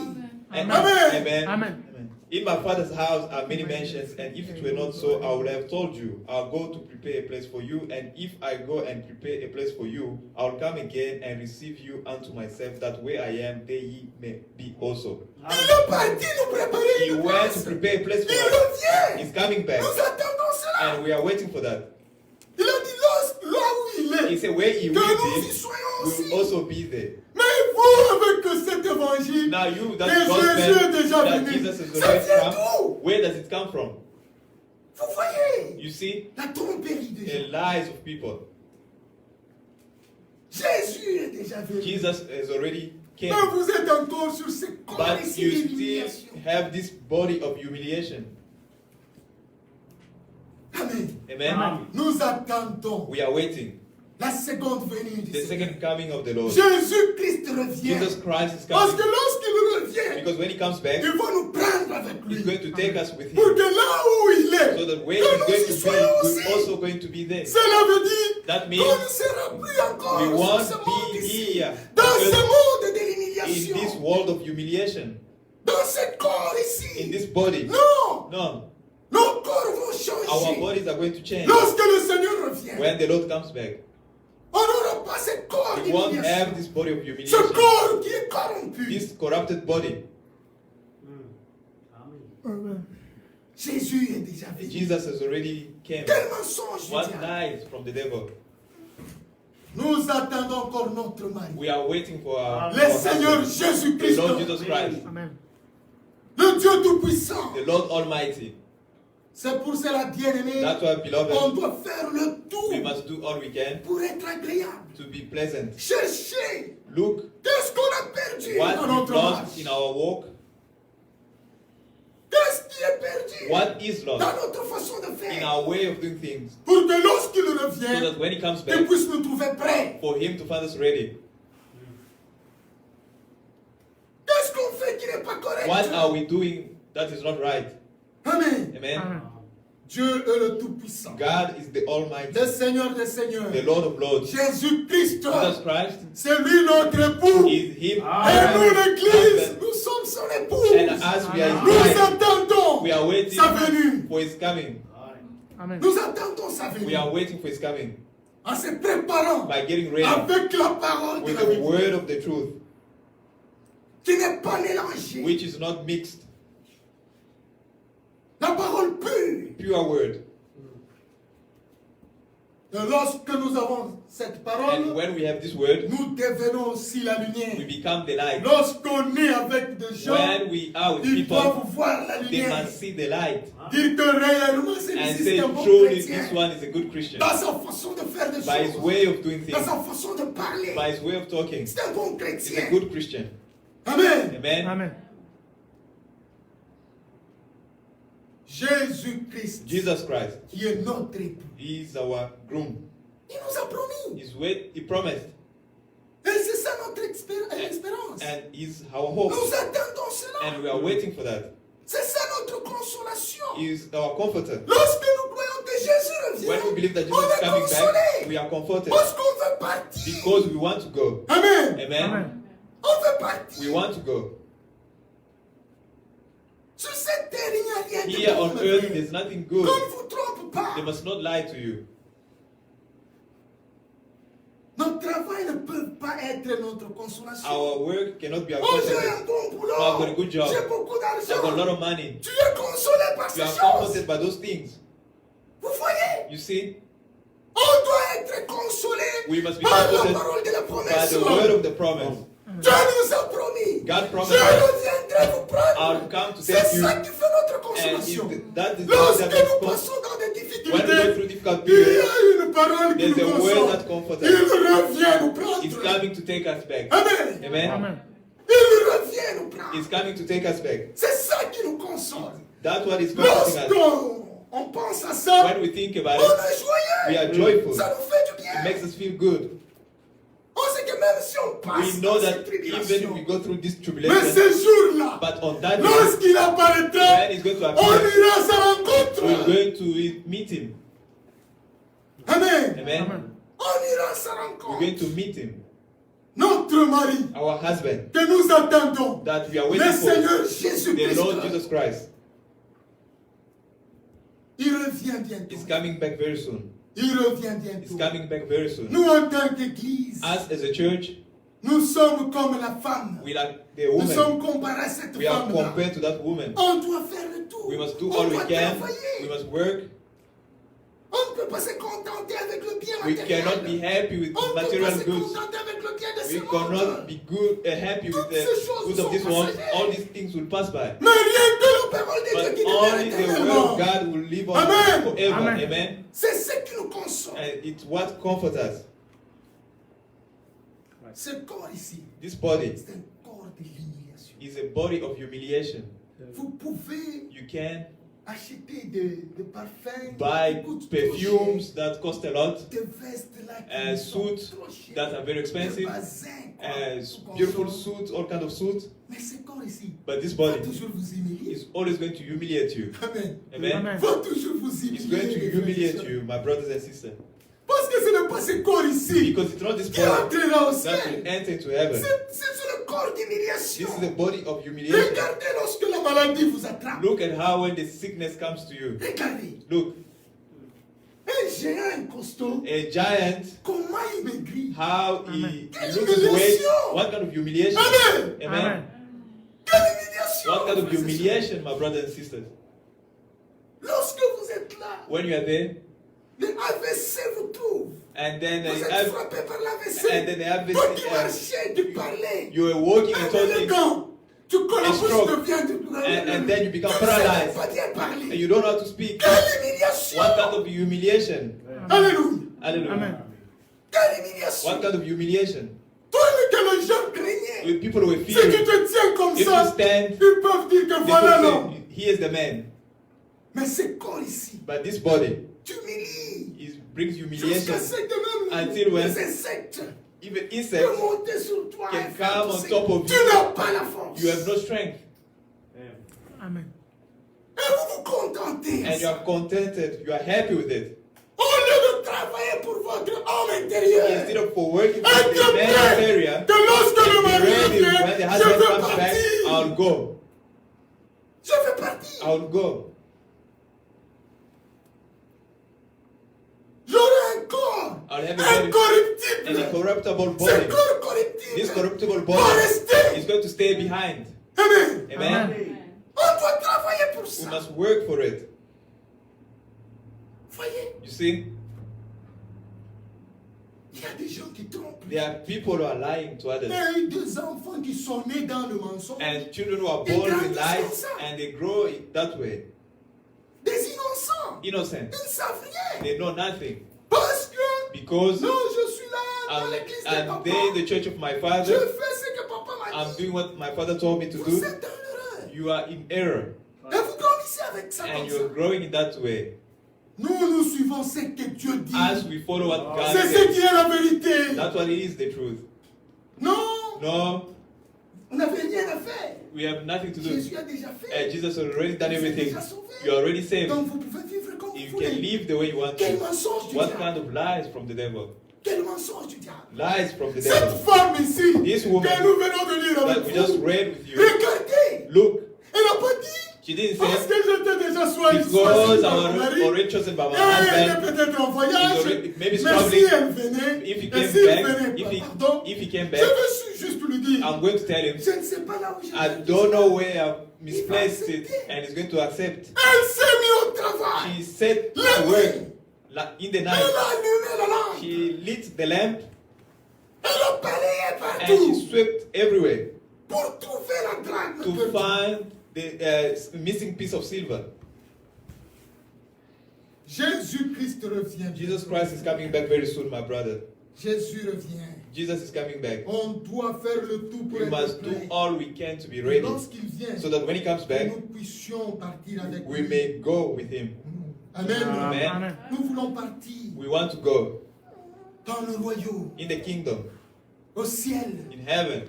Amen. Amen. Amen. In my Father's house are many mansions, and if it were not so, I would have told you, I'll go to prepare a place for you, and if I go and prepare a place for you, I'll come again and receive you unto myself, that where I am, there ye may be also. Il est parti nous préparer He une went place. to prepare a place Il for us. revient. He's coming back, Nous attendons cela. and we are waiting for that. Il a dit là où il He est, said, where he que will nous y be, soyons will aussi. also be there. Mais vous, avec cet évangile, Now you, que that Jésus est gospel déjà that venu, Jesus has ça already vient come, d'où? where does it come from? Vous voyez You see, la tromperie de the Jésus. lies of people. Jésus est déjà venu. Jesus has already came, Mais vous êtes encore sur ce corps but ici you still d'humiliation. have this body of humiliation. Amen. Amen. Nous attendons We are waiting la seconde venue du the Seigneur. second coming of the Lord. Jésus-Christ revient. Jesus Christ is Parce coming que lorsqu'il revient, because when he comes back, il va nous prendre avec he's lui. going to take us with Pour him, que là où il est, so that where que he's nous going y to soyons be, aussi. we're also going to be there. Cela veut dire That qu'on means ne sera plus encore we sur won't ce monde be ici. here Dans on ce earth monde de in l'humiliation. this world of humiliation, Dans ce corps in ici. this body. Non. No, Nos corps vont our changer. bodies are going to change Lorsque le Seigneur revient, when the Lord comes back. on n'aura pas ce corps We won't have d'humiliation. this body of Ce humiliation, corps qui est corrompu. this corrupted body. Jésus est déjà venu. Jesus has already came. Quel mensonge, What diable. lies from the devil? Nous attendons encore notre mari. We are waiting for our Le Seigneur husband, the Jésus-Christ. Lord Jesus Christ, Le Dieu Tout-Puissant. the Lord Almighty. C'est pour cela, bien-aimés, That's why, on beloved, doit faire le we tout must do all we can pour être agréable. to be pleasant. Cherchez Look qu'est-ce qu'on a perdu what dans we notre lost marche. in our walk. Qu'est-ce qui est perdu What is dans lost notre façon de in faire. our way of doing things, Pour que lorsqu'il so revient, that when he comes il back, puisse nous trouver prêts. for him to find us ready. Qu'est-ce qu'on fait qui n'est pas correct? What are we doing that is not right? Amen. Amen. Dieu est le Tout-Puissant. God is the Almighty, Le Seigneur des Seigneurs. the Lord of Lords. Jésus-Christ. Jesus Christ C'est lui notre époux. is Him. Et nous, l'Église, Amen. nous sommes son And épouse. as we are Nous His bride, attendons we are waiting sa venue. for His coming. Amen. Nous attendons sa venue. We are waiting for His coming En se préparant by getting ready avec la parole de with la the vie word of the truth, qui n'est pas mélangée. which is not mixed, La parole pure. pure word. Et lorsque nous avons cette And parole, when we have this word, nous devenons aussi la we lumière. become the light. Lorsqu'on est avec des gens, When we are with ils people, doivent voir la they lumière. must see the light Dire que réellement and celui-ci say, c'est un bon truly, chrétien. this one is a good Christian. Dans sa façon de faire des By his choses. way of doing Dans things, sa façon de parler. by his way of talking, C'est un bon he's a chrétien. good Christian. Amen. Amen. Amen. Jésus-Christ, Jesus Christ, qui est notre époux, He is our groom. il nous a promis. He promised, Et c'est ça notre espérance. and is our hope. Nous attendons cela. And we are waiting for that. C'est ça notre consolation. He is our comforter. Lorsque nous croyons que Jésus When we revient, believe that on Jesus is est coming consolé. back, we are comforted Parce qu'on veut partir. because we want to go. Amen. Amen. Amen. On veut partir. We want to go. Sur cette terre, il n'y a rien de Here bon, on mes earth, frères. there's nothing Qu'on good. ne vous trompe pas. They must not lie to you. Notre travail ne peut pas être notre consolation. Our work cannot be our Oh, j'ai comfort. un bon boulot. I've got a good job. J'ai beaucoup I've got a lot d'argent. of money. Tu es consolé par You ces are choses. comforted by those things. Vous voyez, You see, on doit être consolé we must be par la comforted parole de la by promesse. the word of the promise. Dieu nous a promis. God promised Je us, reviendrai vous prendre. I'll come to C'est take you. ça qui fait notre And consolation. that is Lorsque the nous response. passons dans des When we go difficultés, through difficult il y periods, a une parole qui there's nous a word console. that comforts Il us. revient nous It's prendre. coming to take us back. Amen. Amen. Amen. Il revient nous prendre. It's coming to take us back. C'est ça qui nous console. That's what is comforting us. Lorsqu'on pense à ça, When we think about on it, est joyeux. we are joyful. Ça nous fait du It bien. makes us feel good. On sait que même si on passe We know dans that cette even tribulation, we go through this mais tribulation, ces jours-là, but on that day, lorsqu'il when apparaîtra, he's going to on appear, ira à sa rencontre. we're going to meet him. Amen. Amen. Amen. On ira à sa We're going rencontre. to meet him. Notre mari Our husband que nous attendons, that we are le waiting for, Seigneur the Jésus-Christ, Lord Jesus Christ, il revient bientôt. is coming back very soon. Il revient He's bientôt. coming back very soon. Nous, en tant qu'Église, Us as a church, nous sommes comme la femme. we like the Nous woman. sommes comparés à cette We are femme-là. compared to that woman. On doit faire le tout. We must do On all we doit can. travailler. We must work. On ne peut pas se contenter avec le bien We matériel. cannot be happy with On ne peut pas material se goods. contenter avec le bien de ce We monde. cannot be good, happy with Toutes ces the choses goods of sont this world. passagères. All these things will pass by. Mais rien que la parole de Dieu But qui demeure only the word éternellement. of God will live on Amen. forever. Amen. Amen. C'est ce qui nous console. And it's what comforts us. Ce corps ici, This body c'est un corps de l'humiliation. is a body of humiliation. Vous pouvez You can acheter des parfums, buy qui coûtent trop perfumes that cost a lot, cher, des vestes là qui sont suits trop chères, that are very expensive, des bazins, quoi, beautiful console. suits, all kind of suits. Mais ce corps ici But this va body toujours vous humilier. is always going to humiliate you. Amen. Amen. Amen. Va toujours vous humilier. It's going to mes frères et humiliate sœurs. you, my brothers and sisters. Parce que ce n'est pas ce corps ici Because it's not this qui body entrera au that will ciel. enter into heaven. C'est le corps d'humiliation. This is the body of humiliation. Regardez lorsque la maladie vous attrape. Look at how when the sickness comes to you. Regardez. Look, Un géant, un costaud, a giant, comment il maigrit. how Amen. he loses weight. What kind of humiliation? Amen. Amen. Amen. Quelle humiliation. What kind of frères et sœurs. humiliation, my brothers and sisters? Lorsque vous êtes là, When you are there, le AVC vous trouve. and then Vous êtes have, frappé par and l'AVC. then they have Toi qui this, marchais, tu parlais. you were walking Un and talking, élégant. Tu connais la A bouche stroke. devient and then you become Tu ne sais paralyzed. pas bien And parler. you don't know how to speak. Quelle humiliation! What kind of humiliation? Alléluia! Hallelujah. Amen. Quelle humiliation! What kind of humiliation? Toi, que les gens craignaient. With people who were Si tu fearing. te tiens comme If ça, you stand, ils peuvent dire que they voilà could l'homme. say, he is the man. Mais ce corps ici, But this body t'humilie. brings humiliation. Jusqu'à ce que même Until when les insectes even peuvent insects monter sur toi can et faire come on tousser. top of Tu you. n'as pas la force. You have no strength. Amen. Et vous vous contentez. And you are contented. You are happy with it. Au lieu de travailler pour votre homme intérieur. Instead of for working for Et the de man prêt area, que lorsque le be mari ready when the revient, je husband veux comes back, partir. I'll go. Je veux partir. I'll go. J'aurai un corps I'll have a body, an incorruptible. incorruptible Ce body. corps corruptible This corruptible va body rester. is going to stay behind. Amen. Amen. On doit travailler pour We ça. must work for it. Voyez, You see, il y a des gens qui trompent. there are people who are lying to others. Il y a eu des enfants qui sont nés dans le mensonge. And children who are born with lies and they grow that way. Des innocents. Innocent. Ils ne savent rien. They know nothing. Parce que, Because non, je suis là dans l'église de and papa. they, the church of my Je father, fais ce que papa m'a I'm dit. doing what my father told me to Vous do. êtes dans l'erreur. You are in error. Et vous grandissez avec ça And comme you're ça. growing in that way. Nous suivons ce que Dieu dit. As we follow what God C'est ce qui says. est la vérité. That's what is the truth. Non, No, on n'avait rien à faire. we have nothing to do. Jésus a déjà fait. Jesus has already done Vous êtes everything. déjà sauvé. You're already saved. Donc vous pouvez vivre comme You vous can voulez. live the way you want Quel to. mensonge du What diable. kind of lies from the devil? Quel mensonge du diable. Lies from the Cette devil. femme ici, This woman que nous venons de lire that avec we vous, just read with you. regardez, Look, elle n'a pas dit, she didn't parce say que j'étais déjà choisi because par mon I'm mari, already chosen by my elle husband. était peut-être en voyage, He's already- maybe he's mais traveling. si elle venait, If he et came s'il back, venait, pardon, if he came je back, veux juste lui dire, I'm going to tell him, je ne sais pas là où j'ai I don't know where I've misplaced it, and he's going to accept. Elle s'est mise au travail. She said La the word nuit, in the elle night. a allumé la lampe, She lit the lamp elle a balayé and partout she swept everywhere pour trouver la drachme to perdue. find the missing piece of silver. Jésus-Christ revient. Jesus Christ is coming back very soon, my brother. Jésus revient. Jesus is coming back. On doit faire le tout pour We être must do prêt. all we can to be Et ready lorsqu'il vient, so that when he comes que back, nous puissions partir avec we lui. may go with him. Amen. Amen. Amen. Nous voulons partir We want to go dans le royaume, in the kingdom, au ciel, in heaven,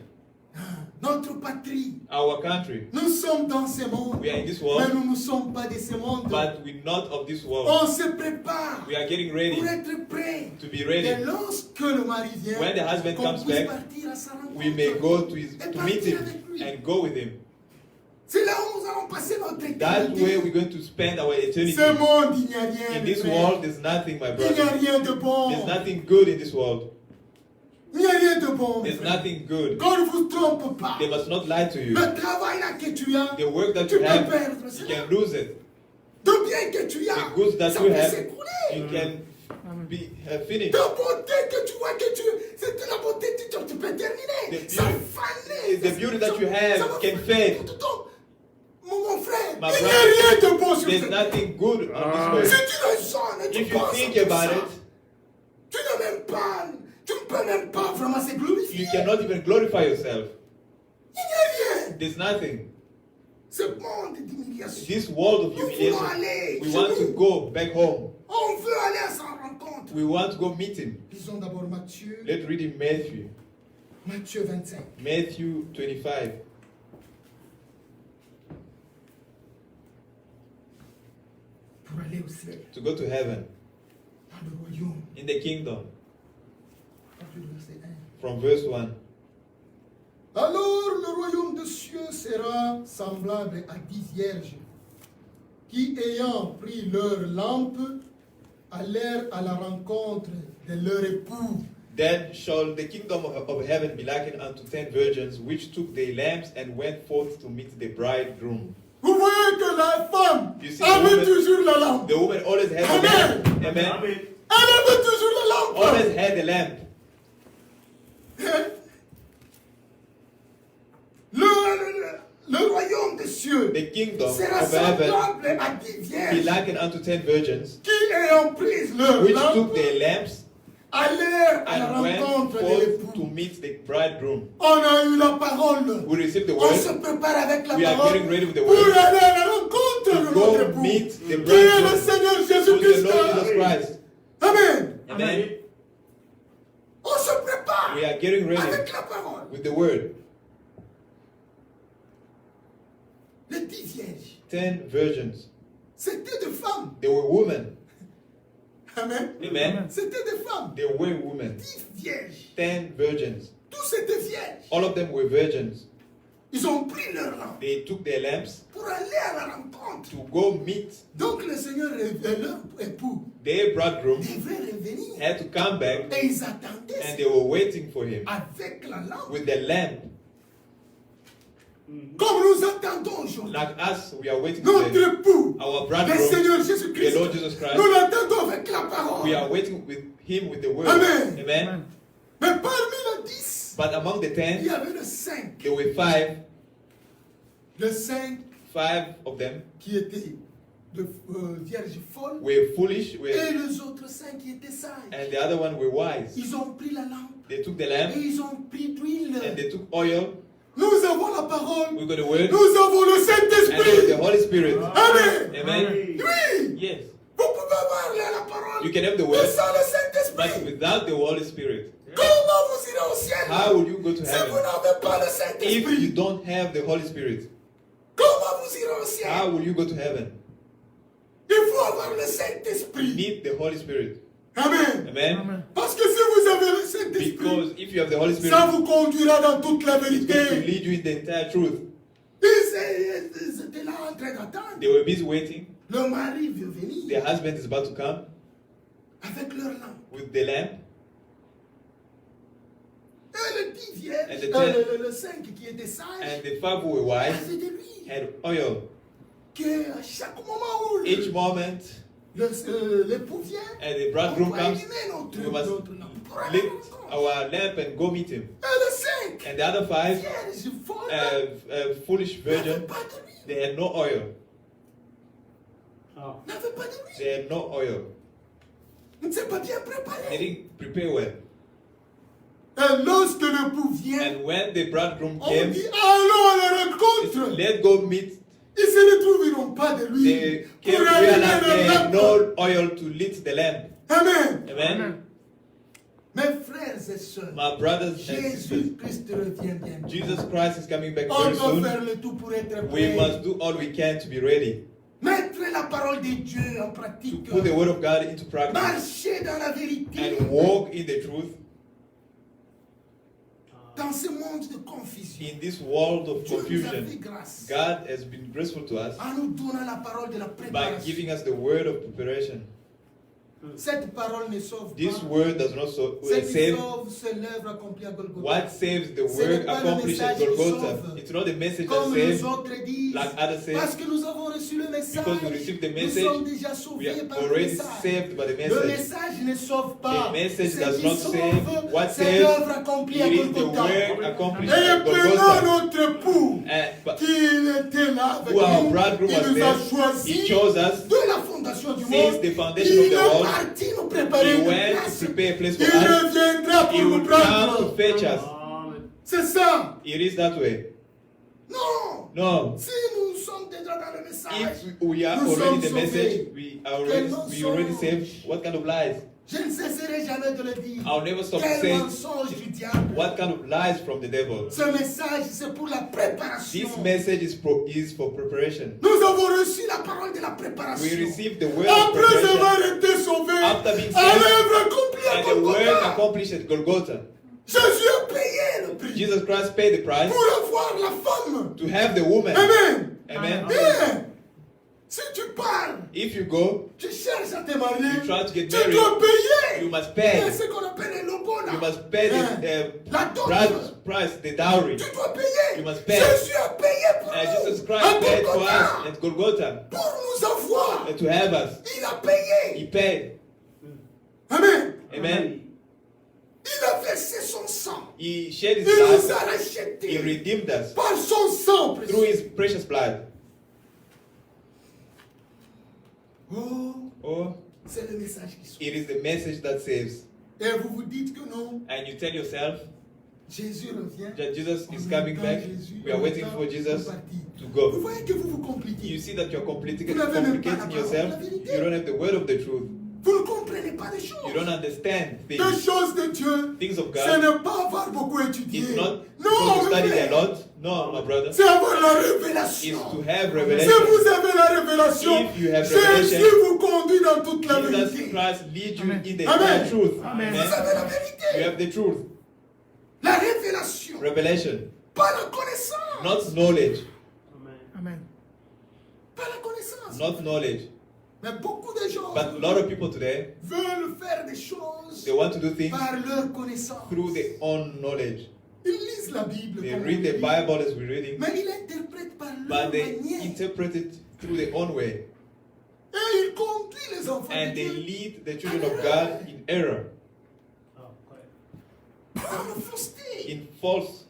notre patrie. our country. Nous sommes dans ce monde, We are in this mais world, nous ne sommes pas de ce monde. but we're not of this world. On se prépare We are getting ready pour être prêt. to be Et ready. lorsque le mari vient, When the husband qu'on comes puisse back, partir à sa rencontre. We may go to Et to meet partir him avec lui. and go with him. C'est là où nous allons passer notre That's éternité. where we're going to spend our eternity. Ce monde, il n'y a rien In de this vrai. world, there's nothing, my Il n'y a brother. rien de bon. There's nothing good in this world. Il n'y a rien de bon. mes There's frères. nothing good. Qu'on ne vous trompe pas. They must not lie to you. Le travail là que tu as, The work that tu you peux have, perdre you cela. can lose it. Le bien que tu as, The goods that ça you peut have, s'écouler. you can be finished. Ta beauté que tu vois que tu... C'est de la beauté que tu peux terminer. The Ça beauty- fallait. the beauty that you have Ça va can faner. fade. Mon frère, My il n'y a brother, rien de bon sur There's cette nothing good on Si this earth. tu raisonnes et tu If you penses think à tout about ça, it, tu n'as même pas... Tu ne peux même pas vraiment se glorifier. you cannot even glorify yourself. Il n'y a rien. There's nothing. Ce monde d'humiliation. This world of Nous voulons humiliation, aller we chez want to nous. go back home. On veut aller à sa rencontre. We want to go meet him. Lisons d'abord Matthieu, Let's read in Matthew. Matthieu 25. Matthew 25. Pour aller au ciel, To go to heaven, dans le royaume. in the kingdom, À partir du verset 1. from verse 1. Alors le royaume des cieux sera semblable à 10 vierges qui, ayant pris leur lampe, allèrent à la rencontre de leur époux. Then shall the kingdom of heaven be likened unto 10 virgins, which took their lamps and went forth to meet the bridegroom. Vous voyez que la femme You see, avait woman- toujours la lampe. The woman always had the Amen. lamp. Amen. Amen. Elle avait toujours la lampe. Always had the lamp. Le royaume des cieux The kingdom sera of heaven semblable à 10 be vierges likened unto 10 virgins, qui ayant pris leur which lampe took their lamps allèrent à la and went rencontre de forth l'époux. to meet the bridegroom. On a eu la parole. We received the On se word. prépare avec la We are parole getting ready with the pour word aller à la rencontre de to notre go époux. meet the Qui est le bridegroom, Seigneur who is the Jésus-Christ. Lord Jesus Christ. Amen. Amen. On se prépare We are getting ready avec la parole. with the word. Les 10 vierges, 10 virgins. c'était des femmes. They were women. Amen. Amen. C'était des femmes. They were women. 10 vierges. 10 virgins. Tous étaient vierges. All of them were virgins. Ils ont pris leur lampe They took their lamps pour aller à la rencontre. to go meet Donc le Seigneur et leur époux their bridegroom, devraient revenir. had to come back, Et ils attendaient and they were waiting for him avec la lampe. with their lamp. Comme nous attendons aujourd'hui. Like us, we are waiting Notre today. époux, Our le bridegroom, Seigneur the Jésus-Christ, Lord Jesus Christ, nous l'attendons avec la we parole. are waiting with him with the word. Amen. Amen. Mais parmi les 10, But among the il 10, y avait le 5. there were 5. Le 5 5 of them qui étaient de vierges folles. were foolish, Et and les autres 5 qui étaient sages. the other one were wise. Ils ont pris la lampe. They took the Et lamp ils ont pris d'huile. and they took oil. Nous avons la parole. We got the word Nous avons le and Saint-Esprit. the Holy Spirit. Amen. Amen. Oui. Yes. Vous pouvez avoir la parole. You can have the Mais word, sans le but Saint-Esprit, without the Holy Spirit, comment vous irez au ciel? how will you go to Si vous heaven? n'avez pas le If Saint-Esprit, you don't have the Holy Spirit, comment vous irez au ciel? how will you go to heaven? Il faut avoir le You Saint-Esprit. need the Holy Spirit. Amen. Amen. Parce que si vous avez le Saint-Esprit, Because if you have the Holy ça Spirit, vous conduira dans toute la it's going to vérité. lead you in the entire truth. Ils étaient là en train d'attendre. They were busy waiting. Le mari veut Their venir husband is about to come avec leur lampe. with the lamp. Et le 10 vierges, And the le 5 qui était sage, And the 5 who were wise avait de lui. had oil. Que à chaque moment où Each moment, l'époux vient, and the on bridegroom doit comes, allumer notre we must lampe pour aller lit à la rencontre. our lamp and go meet him. Et le 5, And the other 5, vierges folles, foolish n'avaient virgin, pas de lui. they had no oil. N'avaient pas de lui. They had no oil. Ne s'est pas bien They préparé. didn't prepare well. Et lorsque l'époux vient, And when the bridegroom on came, dit allons à la it's, rencontre. let's go meet. Ils se retrouvent, ils n'ont pas de lui. They Pour came allumer realize they leur had lampe. no oil to lit the lamp. Amen. Amen. Mes frères et sœurs, My brothers and sisters, Jésus-Christ revient bientôt. Jesus Christ is coming back On very doit soon. faire le tout pour être We prêt. must do all we can to be ready. Mettre la parole de Dieu en To pratique. put the word of God into practice Marcher dans la vérité. and walk in the truth Dans ce monde de confusion. in this world of Dieu nous a fait confusion. grâce God has been graceful to us en nous donnant la parole de la by préparation. giving us the word of preparation. Cette parole ne sauve This pas. word does not Ce qui save. sauve, c'est l'œuvre accomplie à Golgotha. What saves the Ce word n'est pas le accomplished at message qui Golgotha? sauve. It's not the message that Comme saves, les autres disent, like others say, parce que nous avons reçu le message, because we received the nous message, sommes déjà we sauvés are par le already message. saved by the Le message. message ne sauve pas. The message Ce does qui not sauve, save. What c'est saves, l'œuvre accomplie à it is the Golgotha. word accomplished Et at prenons Golgotha. notre époux But qui était là avec who our nous, bridegroom il was nous a there, choisis he chose us de la fondation du since monde. the foundation of Il the est world. parti nous préparer He une went to place. prepare a place Il for us. reviendra pour He nous will come to prendre. fetch us. C'est ça. It is that way. Non. No. Si nous sommes déjà dans le message, If we are nous already sommes in the message, sauvés. we already saved. What kind of lies? je ne cesserai jamais de le dire. I'll never stop Quel saying mensonge du diable. what kind of lies from the devil. Ce message, c'est pour la préparation. This message is for preparation. Nous avons reçu la parole de la We préparation. received the word of Après preparation avoir été sauvés, After being à saved, l'œuvre accomplie à and the word Golgotha, accomplished at Golgotha. Jésus a payé le prix Jesus Christ paid the price pour avoir la femme. to have the woman. Amen. Amen. Bien. Si tu parles, If you go, tu cherches à te marier, you try to get tu married, dois payer. you must pay. C'est ce qu'on appelle un lobola. You must pay La the dot. price, the dowry. Tu dois payer. You must pay. Jésus a payé pour And nous. Jesus à Christ paid for Golgotha. us at Golgotha Pour nous avoir. and to have us. Il a payé. He paid. Amen. Amen. Il Il a versé son sang. He shed his Il nous blood. a He rachetés redeemed us par son sang through précieux. his precious blood. Oh, Oh, c'est le message qui sauve. it is the message that saves. Et vous vous dites que non, And you tell yourself Jésus revient. that Jesus On is attend coming back. Jésus, We are on waiting attend for Jesus pour partir. to Vous go. voyez que vous vous compliquez. You see that you're Vous n'avez même pas la complicating parole, yourself. la vérité. You don't have the word of the truth. Vous ne comprenez pas les choses. You don't understand Les things. choses de Dieu, Things of ce God. n'est pas avoir beaucoup étudié. It's not Non, because you mon study a frère. lot. No, my brother. C'est avoir la It's révélation. to have Si revelation. vous avez la révélation, If you have Jésus revelation, vous conduit dans toute la Jesus vérité. Christ lead you Amen. in the Amen. entire truth. Amen. Vous avez la You vérité. have the truth. La révélation. Revelation. Pas la connaissance. Not knowledge. Amen. Pas la connaissance. Not knowledge. Mais beaucoup de gens But a lot of people today, veulent faire des choses they want to do things par leur connaissance. through their own knowledge. Ils lisent la Bible, They comme read on the dit, Bible as we're reading, mais ils l'interprètent par leur but they manière. interpret it through their own way. Et ils conduisent les enfants And de they Dieu lead the children of God in error, par la fausseté. in false,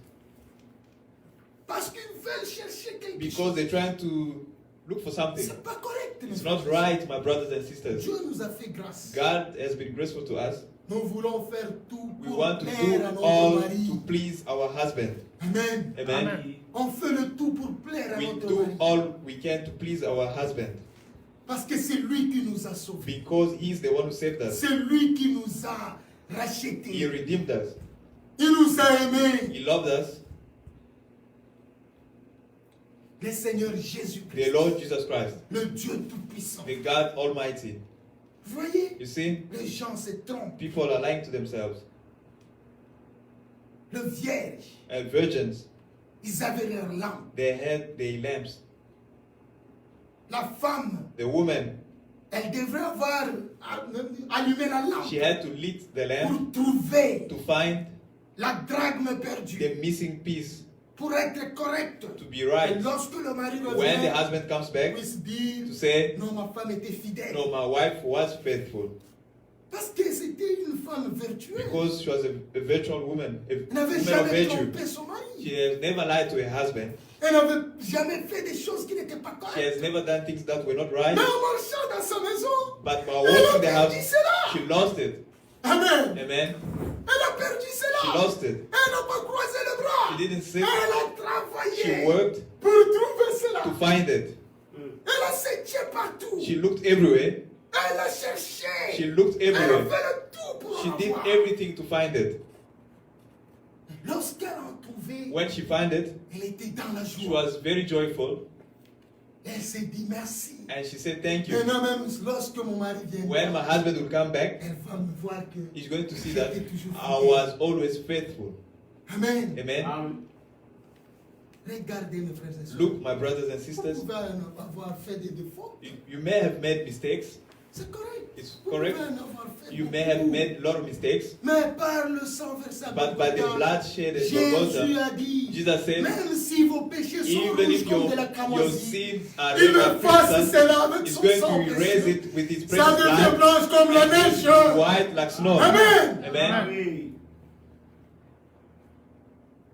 Parce qu'ils veulent chercher quelque because chose. they're trying to look for something. C'est pas correct. mes It's frères not et sœurs. right, my brothers and sisters. Dieu nous a fait grâce. God has been graceful to us. Nous voulons faire tout We pour want to plaire à do notre all mari. to please our husband. Amen. Amen. Amen. On fait le tout pour plaire à We notre do mari. all we can to please our husband Parce que c'est lui qui nous a sauvés. because he's the one who saved us. C'est lui qui nous a He rachetés. redeemed us. Il nous a aimés. He loved us. Le Seigneur The Jésus-Christ. Lord Jesus Christ, Le Dieu Tout-Puissant. the God Almighty. Vous voyez, You see, les gens se trompent. people are lying to themselves. Le vierge, Virgins, ils avaient leur lampe. they had their lamps. La femme, The woman, elle devrait avoir allumé la she lampe had to lit the lamp pour trouver to find la drachme perdue, the missing piece, pour être correcte. to be right. Et lorsque le mari When the revient, husband comes back puisse dire, to say, non, ma femme était fidèle. no, my wife was faithful Parce que c'était une femme vertueuse. because she was a virtual woman, a Elle n'avait woman of jamais virtue. trompé son mari. She has never lied to her husband. Elle n'avait jamais fait des choses qui n'étaient pas She correctes. has never done things that were not right. Mais en marchant dans sa maison, But by elle a walking the perdu house, cela. she lost it. Amen. Amen. Elle a perdu She cela. lost it. Elle n'a pas croisé le bras. She didn't sit. Elle a She travaillé worked pour trouver cela. to find it. Elle a séché partout. She looked everywhere. Elle a cherché. She looked Elle a everywhere. fait le tout pour She en did avoir. everything to find it. Lorsqu'elle a trouvé, When she found it, elle était dans la she joie. was very joyful Elle s'est dit merci. and she said, thank you. Maintenant même lorsque mon mari vient, When my husband will come back, elle va me voir que he's going to see that j'étais toujours I fidèle. was always faithful. Amen. Amen. Regardez mes frères et sœurs. Look, my brothers and Vous sisters, pouvez avoir fait des défauts. you may have made mistakes. C'est correct. It's Vous correct. pouvez en avoir fait You may beaucoup. have made a lot of mistakes. Mais par le sang versé à But by the Golgotha, blood shed at Jésus Golgotha, a dit, Jesus said, même si vos péchés sont even rouges if comme your, de la your camouflage, sins are il red me as fasse crimson, cela avec he's son going sang to erase précieux. it with his Ça precious devient blood, blanche comme la neige. white like snow. Amen. Amen.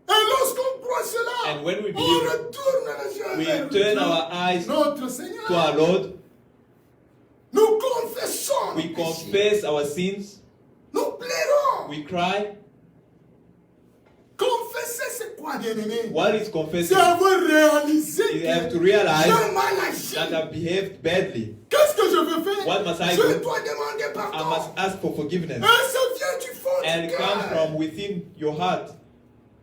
Et lorsqu'on croit cela, And when we on believe, retourne les yeux we vers turn Dieu, our eyes notre Seigneur. to our Lord. Nous confessons We nos péchés. confess our sins. Nous pleurons. We cry. Confesser, c'est quoi, bien-aimé? What is C'est confessing? avoir réalisé You have to que realize j'ai mal agi. that I behaved badly. Qu'est-ce que je veux faire? What must I Je do? dois demander I pardon. must ask for forgiveness. Et ça vient du fond And du it comes cœur. from within your heart.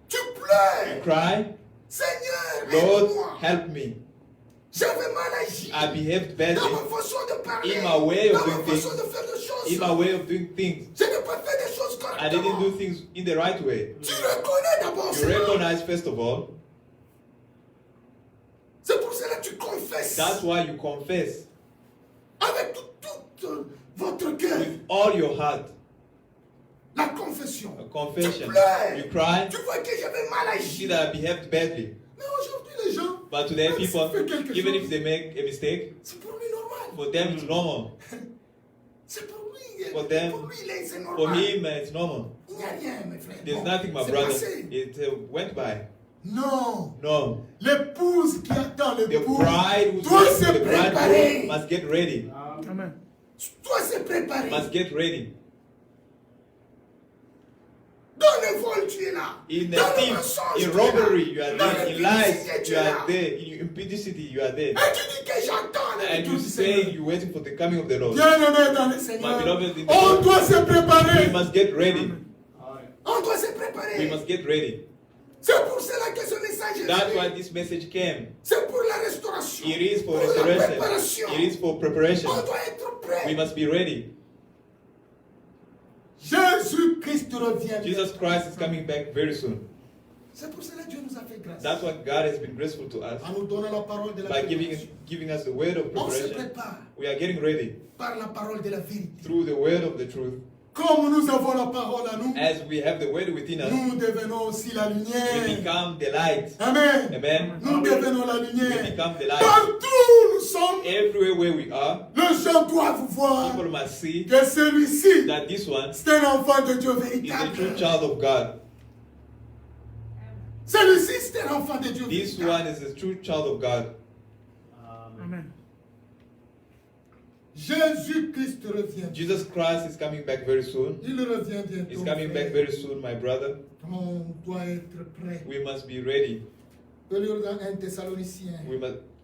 Tu You pleures. cry, Seigneur, Lord, aide-moi. help me. J'avais mal agi. I behaved Dans badly ma façon de parler. in my way of dans ma doing façon things. de faire des choses. In my way of doing things. Je n'ai pas fait des choses I didn't correctement. do things in the right way. Tu reconnais d'abord You cela. recognize, first of all, C'est pour cela que tu confesses. that's why you confess Avec tout votre cœur. with all your heart. La confession. A confession. Tu pleures. You cry, Tu vois que j'avais mal you see agi. that I behaved badly. Mais aujourd'hui, les gens, But today, même s'ils people, font quelque even chose, if they make a mistake, c'est pour lui normal. for them it's normal. C'est pour lui For them, pour lui, c'est for normal. him, it's normal. Il n'y a rien, mes frères. There's Bon, nothing, my c'est brother. passé. It went by. Non. No. L'épouse qui attend The l'époux bride who's doit waiting se for the bridegroom préparer. must get ready. Amen. Doit se préparer. Must get ready. Dans le vol, tu es là. In Dans a le thief, mensonge, in tu es robbery, là. you are Dans there. In l'impudicité, lies, tu you es là. are there. In impudicity, you are there. Et tu dis que j'attends le And retour you du say Seigneur. you're waiting for the coming of the Lord. Bien-aimé dans le My Seigneur, beloved in the on Lord, doit se we préparer. must get ready. On doit se We préparer. must get ready. C'est pour cela que ce message est That's venu. why this message came. C'est pour la restauration. It is for pour la restoration. préparation. It is for preparation. On doit être prêt. We must be ready. Jésus-Christ revient. Jesus Christ is coming back very soon. C'est pour cela que Dieu nous a fait grâce. That's why God has been graceful to us En nous donnant la parole de la by préparation. giving us the word of On se preparation. prépare We are getting ready par la parole de la vérité. through the word of the truth. Comme nous avons la parole à nous, As we have the word within us, nous devenons aussi la we lumière. become the light. Amen. Amen. Nous devenons la We lumière. become the light. Partout où nous sommes, Everywhere where we are, les gens doivent voir people must see que celui-ci, that this one c'est un enfant de Dieu is a true véritable. child of God. Celui-ci, c'est un enfant de Dieu This véritable. one is a true child of God. Amen. Jésus-Christ revient. Jesus Christ is coming back very soon. Il revient bientôt. He's coming frère. back very soon, my brother. On doit être prêt. We must be ready. Je lis dans 1 Thessaloniciens.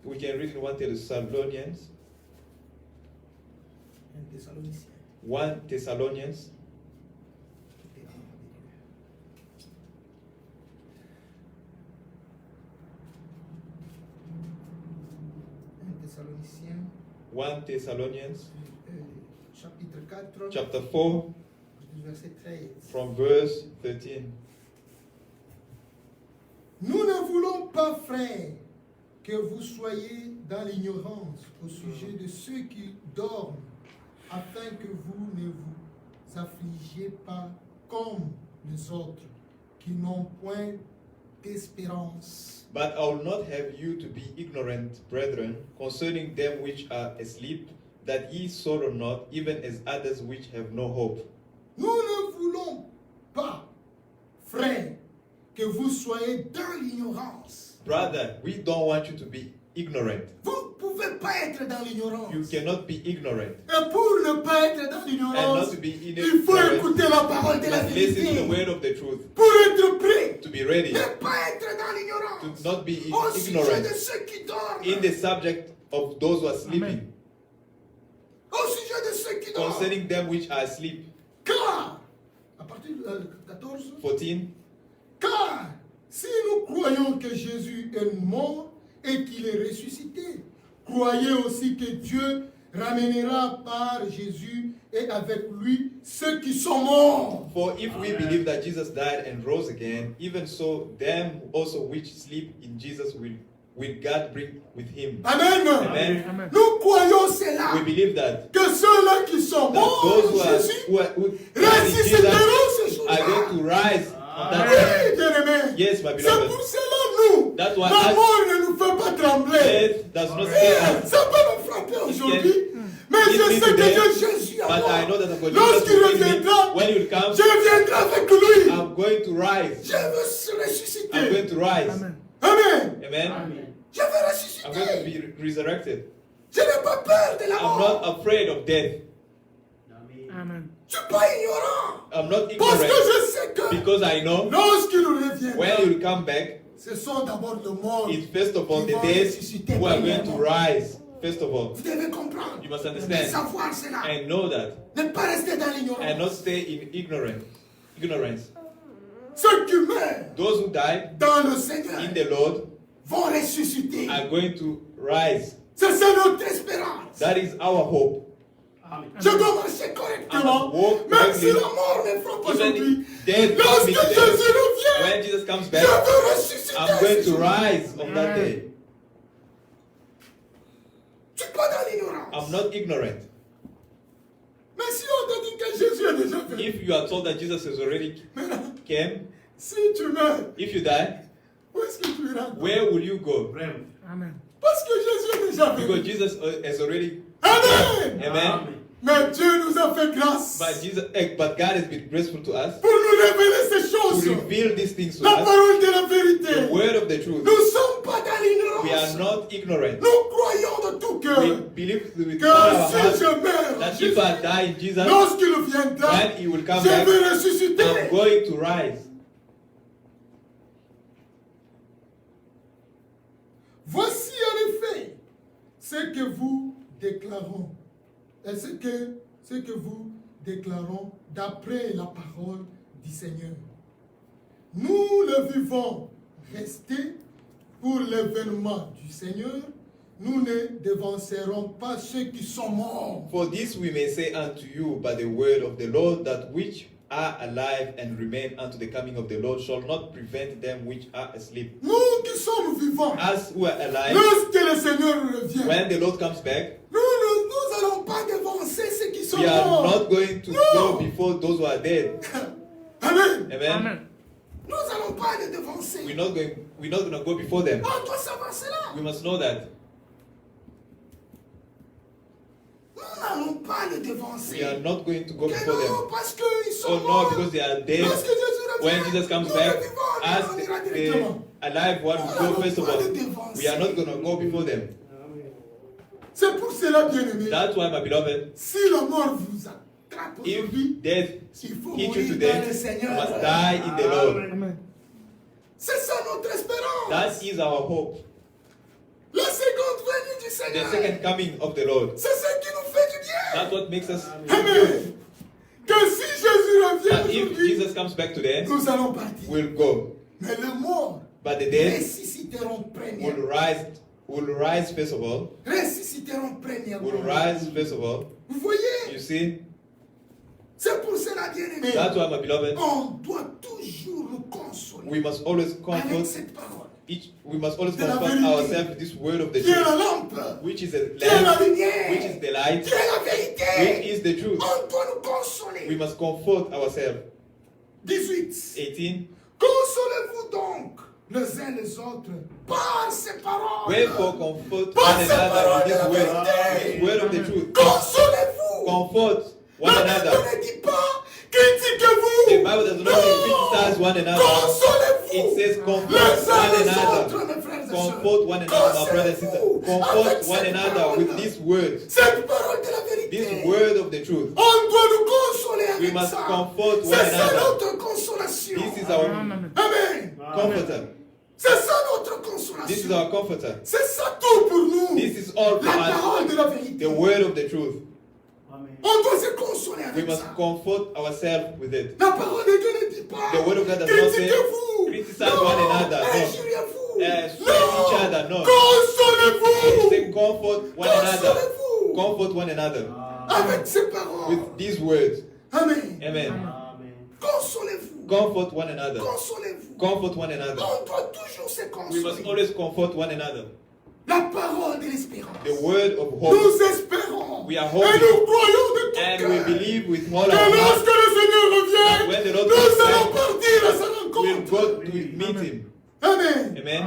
We can read in 1 Thessalonians. 1 Thessaloniciens. 1 Thessalonians. Thessaloniciens, 1 Thessalonians chapitre 4, chapter 4 verset 13. from verse 13. Nous ne voulons pas, frères, que vous soyez dans l'ignorance au sujet de ceux qui dorment, afin que vous ne vous affligiez pas comme les autres, qui n'ont point d'espérance. But I will not have you to be ignorant, brethren, concerning them which are asleep, that ye sorrow not, even as others which have no hope. Nous ne voulons pas, frères, que vous soyez dans l'ignorance. Brother, we don't want you to be ignorant. Vous ne pouvez pas être dans l'ignorance. You cannot be ignorant. Et pour ne pas être dans And l'ignorance, not to be il faut ignorant, écouter la parole de you la must listen to the vérité. word of the truth. Pour être prêt, To be ready. ne pas être dans l'ignorance. To not be Au sujet ignorant. de ceux qui dorment. In the subject of those who are sleeping. Au sujet de ceux qui dorment. Concerning them which are asleep. Car, à partir du 14, 14. car si nous croyons que Jésus est mort et qu'il est ressuscité, croyez aussi que Dieu ramènera par Jésus et avec lui ceux qui sont morts. For if we believe that Jesus died and rose again, even so them also which sleep in Jesus will God bring with him. Amen. Amen. Amen. Nous croyons cela, We believe that, que ceux-là qui sont that morts those en Jésus who are in Jesus ressusciteront ce are jour-là. going to rise on that day. Oui, bien-aimé. Yes, my C'est beloved. pour cela, nous, That's why la us- mort ne nous fait pas trembler. Death does not scare us. Ça peut me frapper aujourd'hui, mais Hit je me sais que today, j'ai Jésus à But moi. I know that I'm going Lorsqu'il to reviendra, when he will come, je viendrai avec lui. I'm going to rise. Je veux ressusciter. I'm going to rise. Amen. Amen. Amen. Je veux I'm going to ressusciter. be resurrected. Je n'ai pas peur de la I'm mort. not afraid of death. Amen. Je ne suis pas ignorant. I'm not Parce que ignorant je sais que because I know lorsqu'il when reviendra, he will come back, ce sont d'abord les morts. it's first of all qui the vont dead ressusciter who are going to premièrement. rise. First of all, Vous devez comprendre. you must Et understand savoir cela. and know that, Ne pas rester dans and l'ignorance. not stay in ignorance. Ceux qui meurent Those who die dans le Seigneur in the Lord vont ressusciter. are going to rise. C'est ça notre espérance. That is our hope. Je dois marcher correctement. I must walk Même si correctly. la mort me frappe aujourd'hui. Even death Lorsque meets death. Jésus revient, When Jesus comes je back, veux ressusciter. I'm going ce to jour. rise on that day. Tu n'es pas dans l'ignorance. I'm not ignorant. Mais si on te dit que Jésus est déjà venu, If you are told that Jesus has already maintenant, came, si tu meurs, if you die, où est-ce que tu iras? where will you go? Amen. Parce que Jésus est déjà Because venu. Jesus has already. Amen. Amen. Mais Dieu nous a fait grâce but God has been graceful to us pour nous révéler ces to choses. reveal these things to La us, parole de la the vérité. word of the truth. Nous ne sommes pas dans We are l'ignorance. not ignorant. Nous croyons de tout We cœur believe with que all our si heart je meurs, that if I die in Jesus, lorsqu'il viendra, when He will come je back, vais ressusciter. I'm going to rise. Voici en effet ce que vous déclarons. Et ce que vous déclarons d'après la parole du Seigneur. Nous le vivons restés pour l'événement du Seigneur. Nous ne devancerons pas ceux qui sont morts. For this we may say unto you by the word of the Lord, that which are alive and remain unto the coming of the Lord shall not prevent them which are asleep. Nous qui sommes vivants, As who are alive, lorsque le Seigneur revient, when the Lord comes back, nous n'allons pas devancer ceux qui sont we are morts. not going to go before those who are dead. Amen. Amen. Amen. Nous n'allons pas les devancer. We're not going to go before them. On doit savoir cela. We must know that. Nous n'allons pas les devancer. We are not going to go Que before non, them. parce qu'ils sont Oh morts. no, because they are dead. Lorsque Jésus revient, When Jesus comes nous back, les vivants, as on ira the directement. alive one will go first of all. We are not going to go before them. C'est pour cela, bien-aimés, That's why, my beloved, si la mort vous attrape aujourd'hui, if death il faut hit you mourir today, dans le you Seigneur. must die in the Lord. Amen. C'est ça notre espérance. That is our hope. La seconde venue du The Seigneur. second coming of the Lord. C'est ce qui nous fait du bien. That's what makes us. Amen. Que si Jésus revient That if aujourd'hui, Jesus comes back today, nous allons partir. we'll go. Mais les morts But the dead ressusciteront will premièrement. rise first of all. Ressusciteront premièrement. Will rise first of all. Vous voyez, You see, c'est pour cela, bien-aimés, that's why, my beloved, on doit toujours nous consoler we must always avec comfort cette parole. we must always De la comfort vérité. ourselves with this word of the Qui est la truth, lampe, which is a qui est la lamp, lumière, which is the light, qui est la which vérité. is the truth. On doit nous We consoler. must comfort ourselves. 18. 18. Consolez-vous donc les uns les autres par ces paroles. Wherefore comfort Par one ces another paroles with de la this vérité. word of the truth. Consolez-vous. Comfort one La Bible another. ne dit pas critiquez-vous. The Bible does not say criticize one another. Consolez-vous. It says comfort Les uns one les another. autres, mes frères et sœurs. Comfort one another, my brothers and sisters. Consolez-vous avec Comfort one cette another parole. with this word. Cette parole de la vérité. This word of the truth. On doit nous consoler avec We must ça. comfort one C'est ça another. notre consolation. This is our Amen. Amen. comforter. C'est ça notre This is consolation. our comforter. C'est ça tout pour nous. This is all for La us. parole de la vérité. The word of the truth. Amen. On doit se consoler We avec must ça. comfort ourselves with it. La parole de Dieu ne dit pas The word of God does not say critiquez-vous. criticize Non. one another. No. Injuriez-vous. Swear each other. No. Consolez-vous. Say comfort one another. Consolez-vous. Comfort one another Avec ces paroles. with these words. Amen. Amen. Amen. Consolez-vous. Comfort one another. Consolez-vous. Comfort one another. On doit toujours se We must consoler. always comfort one another. La parole de l'espérance. The word of hope. Nous espérons. We are Et hoping. nous croyons de tout And cœur. we believe with all Que our heart lorsque le Seigneur that revient, when the Lord nous comes allons back, partir à sa we'll rencontre. go to meet him. Amen. Amen.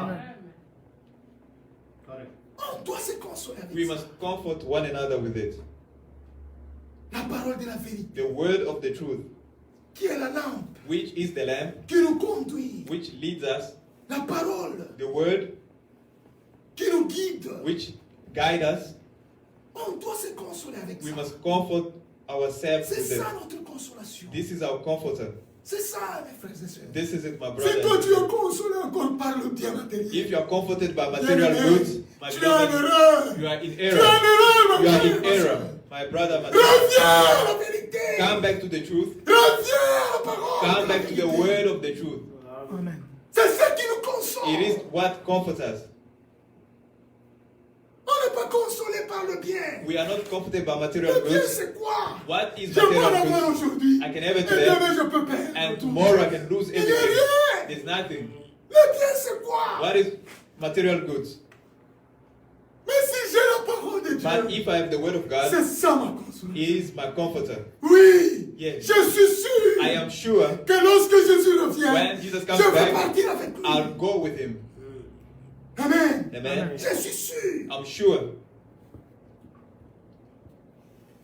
Correct. On doit se consoler avec We ça. must comfort one another with it. La parole de la vérité, The word of the truth, qui est la lampe, which is the lamp, qui nous conduit. which leads us. La parole The word qui nous guide. which guide us. On doit se consoler avec We ça. must comfort ourselves C'est with it. ça notre consolation. This is our comforter. C'est ça, mes frères et sœurs. This is it, my Si toi brother. tu es consolé encore par le bien matériel, If you are comforted by bien material aimé, goods, my tu es en beloved, erreur. you are in Tu es en error. erreur, ma You are frère, in ma error. sœur. My brother, my sister. Reviens à la vérité. Come back to the truth. Reviens à la parole. Come de la back to the vérité. word of the truth. Amen. C'est ça qui nous console. It is what comforts us. On n'est pas consolé par le bien. We are not comforted by material Le bien, goods. c'est quoi? What is Je peux material l'avoir goods? aujourd'hui. I can have it Et today, demain, je peux perdre. and tout. tomorrow I can lose Il n'y a everything. rien. There's nothing. Le bien, c'est quoi? What is material goods? Mais si j'ai la parole de But Dieu, if I have the word of God, c'est ça ma consolation. He is my comforter. Oui. Yes. Je suis sûr I am sure que lorsque Jésus revient, when Jesus je comes vais back, partir avec lui. I'll go with Him. Amen. Amen. Je suis sûr. I'm sure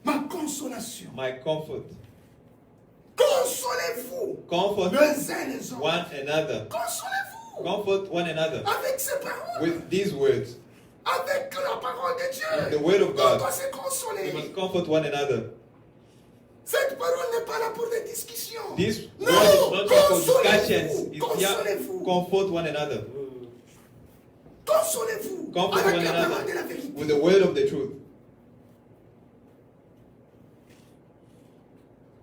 Ma consolation. my comfort. Consolez-vous Comfort les uns les autres. one another. Consolez-vous Comfort one another avec ces paroles, with these words. avec la parole de Dieu. The word of On God. doit se We consoler. must comfort one another. Cette parole n'est pas là pour des discussions. This Non, word is not just for discussions. consolez-vous. It's here Consolez-vous. comfort one another. Consolez-vous Comfort avec one la parole de la another vérité. with the word of the truth.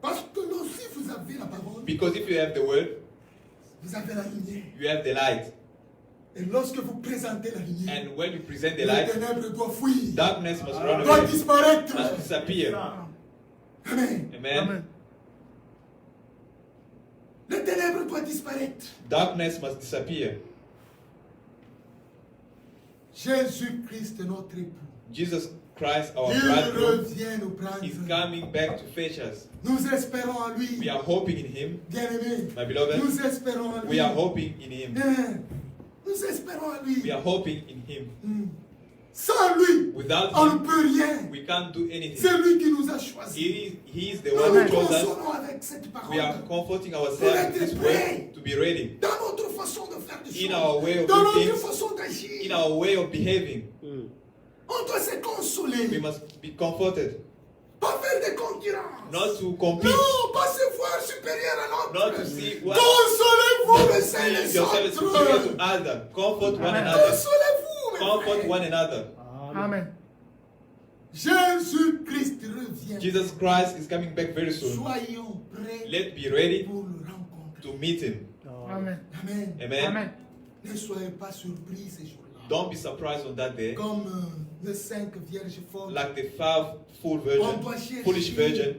Parce que non, si vous avez la parole, Because if you have the word, vous avez la lumière. you have the light. Et lorsque vous présentez la lumière, And when you present the les light, ténèbres doivent fuir, darkness must run doivent away, disparaître. must disappear. Amen. Amen. Les ténèbres doivent disparaître. Darkness must disappear. Jésus-Christ, notre époux, Jesus Christ, our il bridegroom, revient nous prendre. is coming back to fetch us. Nous espérons en lui. We are hoping in Him, Bien-aimés, my beloved. nous espérons en lui. We are hoping in Him. Nous espérons en lui. We are hoping in Him. Sans lui, Without on ne Him, peut rien. we can't do anything. C'est lui qui nous a choisis. He is the Nous one nous who chose us. consolons avec cette We are parole. comforting ourselves in this way to be ready. Dans notre façon de faire des In choses. our way of Dans doing notre things, façon d'agir. in our way of behaving, On doit se consoler. we must be comforted. Pas faire des concurrences. Not to compete, Non, pas se voir supérieur à not l'autre. to see what Consolez-vous to les uns see les yourself as superior autres. to others. Comfort one another. Consolez-vous, mes Comfort frères. one another. Amen. Jésus-Christ revient. Jesus Christ is coming back very soon. Soyons prêts Let's be ready pour le rencontrer. to meet Him. Amen. Amen. Amen. Amen. Ne soyez pas surpris ces jours-là. Don't be surprised on that day. Comme les 5 vierges folles. Like the five On doit foolish chercher virgin,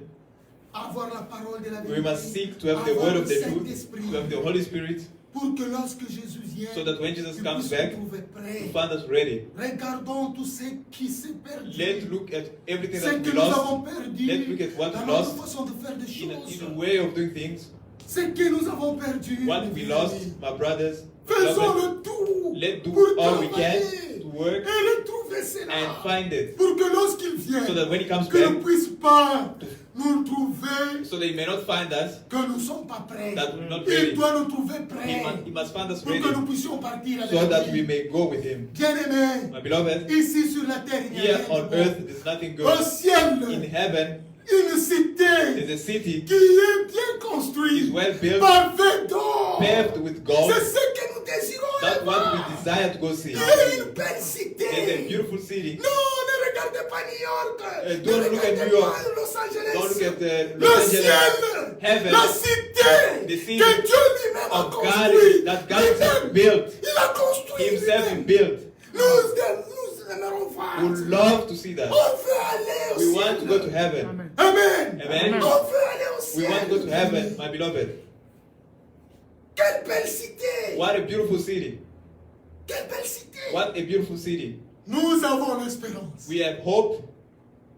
avoir la parole de la vérité. we must seek to have the avoir word le of the truth, Saint-Esprit. to have the Holy Spirit, Pour que lorsque Jésus vient, so that when Jesus nous comes puissions back, trouver to prêts. find us ready. Regardons tout ce qui s'est perdu. Let's look at everything Ce that que we nous lost avons perdu Let's look at what dans we notre lost façon de faire des in choses. a way of doing things. Ce que nous avons perdu, What mes we amis. lost, my brothers, Faisons beloved, le tout let's do pour all we travailler can to work et retrouver cela. and find it, Pour que lorsqu'il vient, so that when He comes que ne back, puisse pas nous trouver so that He may not find us, que nous ne sommes pas prêts. that we're not Il ready. doit nous trouver prêts He must find us pour ready, que nous puissions partir avec so that we lui. may go with Him. Bien-aimés, My beloved, ici sur la terre, il n'y a here rien on de bon. earth there's nothing Au good. In ciel, heaven, une cité there's a city qui est bien is construite, well built, parfaite d'or. paved with gold. C'est ce que nous désirons. That's what là-bas. we desire to go see. Il y a une belle cité. There's a beautiful city. Non, ne regardez pas New York. Don't ne look at regardez New York. pas Los Angeles. Don't look at Le Los Angeles, ciel, heaven, la cité the city que Dieu lui-même a of God construit. that God himself built. Il a construit Himself lui-même. built. Nous aimerons voir. We would love to see that. On veut aller au We ciel. want to go to heaven. Amen. Amen. Amen. On veut aller au We ciel. want to go to heaven, my beloved. Quelle belle cité. What a beautiful city. Quelle belle cité. What a beautiful city. Nous avons l'espérance We have hope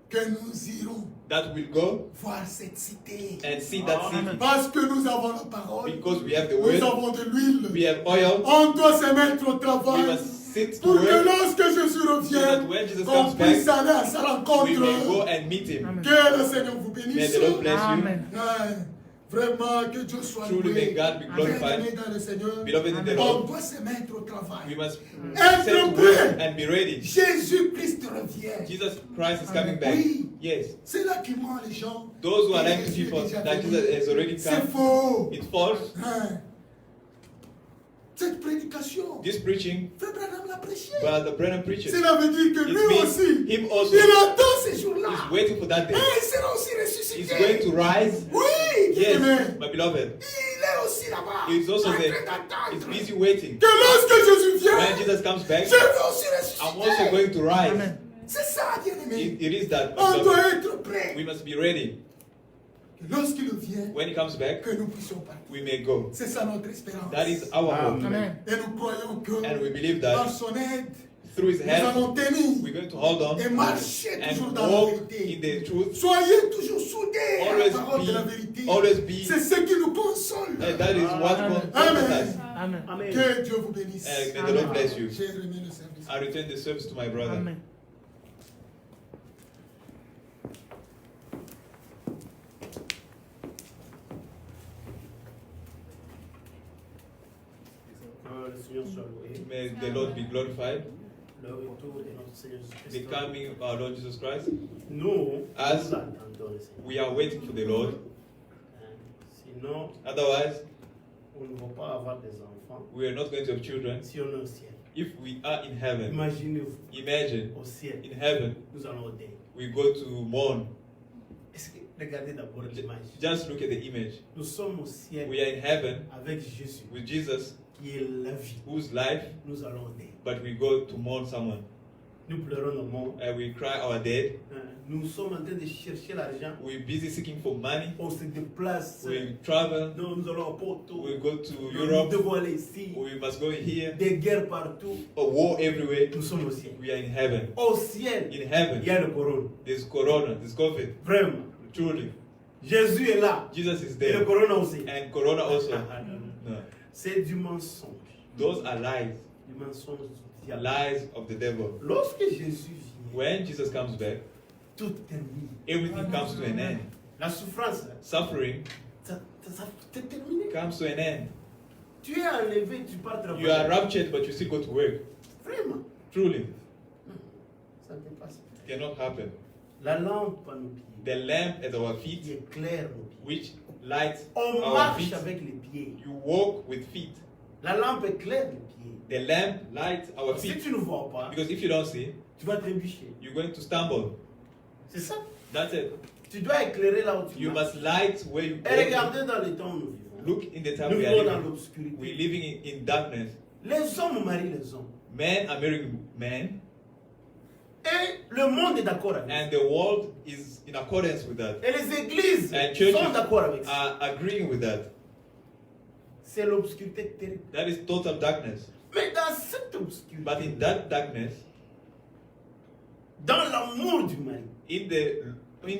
que nous irons that we'll go voir cette cité. and see that city. Parce que nous avons la parole. Because we have the Nous word, avons de l'huile. we have oil, On doit se mettre au we travail must sit to pour que work lorsque Jésus so that revienne, when Jesus qu'on comes puisse back, aller à sa we rencontre. may go and meet Him. Amen. Que le Seigneur vous May bénisse. the Lord bless you. Amen. Ouais, vraiment, que Dieu soit Truly may God be glorified. Bien-aimés dans le Seigneur, Beloved in the on Lord, doit se mettre au travail. we must Être set to work prêt. and be ready. Jésus-Christ revient. Jesus Christ is coming back. Oui. Yes. C'est là qui ment les gens. Those who are Et like to Jésus people est déjà that venu. Jesus has already C'est come, faux. it's false. Hein. Cette prédication, This preaching, Frère Branham l'a prêché. Brother Brennan preaches, Cela veut dire que it lui means aussi, him also il attend ces jours-là. is waiting for that Et day. il sera aussi He's going to ressuscité. rise. Oui, Yes, bien-aimé. my beloved. Il est aussi là-bas. He's also en train there. He's d'attendre busy waiting. que lorsque Jésus vient, When Jesus comes back, je vais aussi I'm also ressusciter. going to rise. Amen. C'est ça, bien-aimé. It is that. my On doit beloved. être prêt. We must be ready. Que lorsqu'il vient, When he comes back, que nous puissions partir. we may go. C'est ça notre espérance. That is our hope. Amen. Et nous croyons que And we believe par that son aide, through his nous hand, allons tenir we're going to hold on et marcher toujours and dans la walk vérité. in the truth. Soyez toujours soudés à Always la parole de la be- vérité. always be- C'est ce qui nous console. And that is what Amen. comforts us. Amen. Amen. Que Dieu vous bénisse. And may the Lord bless you. J'ai remis le service. I return the service to my brother. Amen. May the Lord be glorified. Le retour de notre Seigneur The Jésus-Christ. coming of our Lord Jesus Christ. Nous, As nous attendons le Seigneur. we are waiting for the Lord. Sinon, Otherwise, on ne va pas avoir des enfants we are not going to have children. si on est au ciel. If we are in heaven, Imaginez-vous, imagine au ciel, in heaven, nous allons au deuil. we go to mourn. Est-ce que, regardez d'abord l'image. Just look at the image. Nous sommes au ciel We are in heaven avec Jésus, with Jesus, qui est la vie. whose life, Nous allons au deuil. but we go to mourn someone. Nous pleurons nos morts. And we cry our dead. Nous sommes en train de chercher l'argent. We're busy seeking for money. On se déplace. We travel. Non, nous allons au Porto. We go to Nous Europe. devons aller ici. We must go here. Des guerres partout. A war everywhere. Nous sommes au ciel. We are in heaven. Au ciel, In il y heaven, a le corona. there's corona, there's COVID. Vraiment. Truly. Jésus est là. Jesus is Et le there. corona aussi. And corona also. No. C'est du mensonge. Those are lies. Du mensonge du diable. Lies of the devil. Lorsque Jésus vient, When Jesus comes back, tout termine. everything comes to an end. La souffrance, Suffering ça c'est terminé. comes to an end. Tu es enlevé, tu pars travailler. You are raptured, but you still go to work. Vraiment. Truly, Ça ne peut pas se it cannot happen. La lampe à nos pieds. The lamp at our Qui feet, éclaire nos pieds. which lights On our marche feet. avec les pieds. You walk with feet. La lampe éclaire les pieds. The lamp lights our Si feet. tu ne vois pas, Because if you don't see, tu vas trébucher. you're going to stumble. C'est ça. That's it. Tu dois éclairer là où tu You marches. must light where you Et go. regardez dans le temps où nous vivons. Look in the time Nous we are vivons dans living. l'obscurité. We're living in darkness. Les hommes marient les hommes. Men are marrying men, Et le monde est d'accord avec ça. and the world is in accordance with that. Et les églises And churches sont d'accord avec ça. are agreeing with that. C'est l'obscurité terrible. That is total darkness. Mais dans cette obscurité, But in that darkness, dans l'amour du mari, in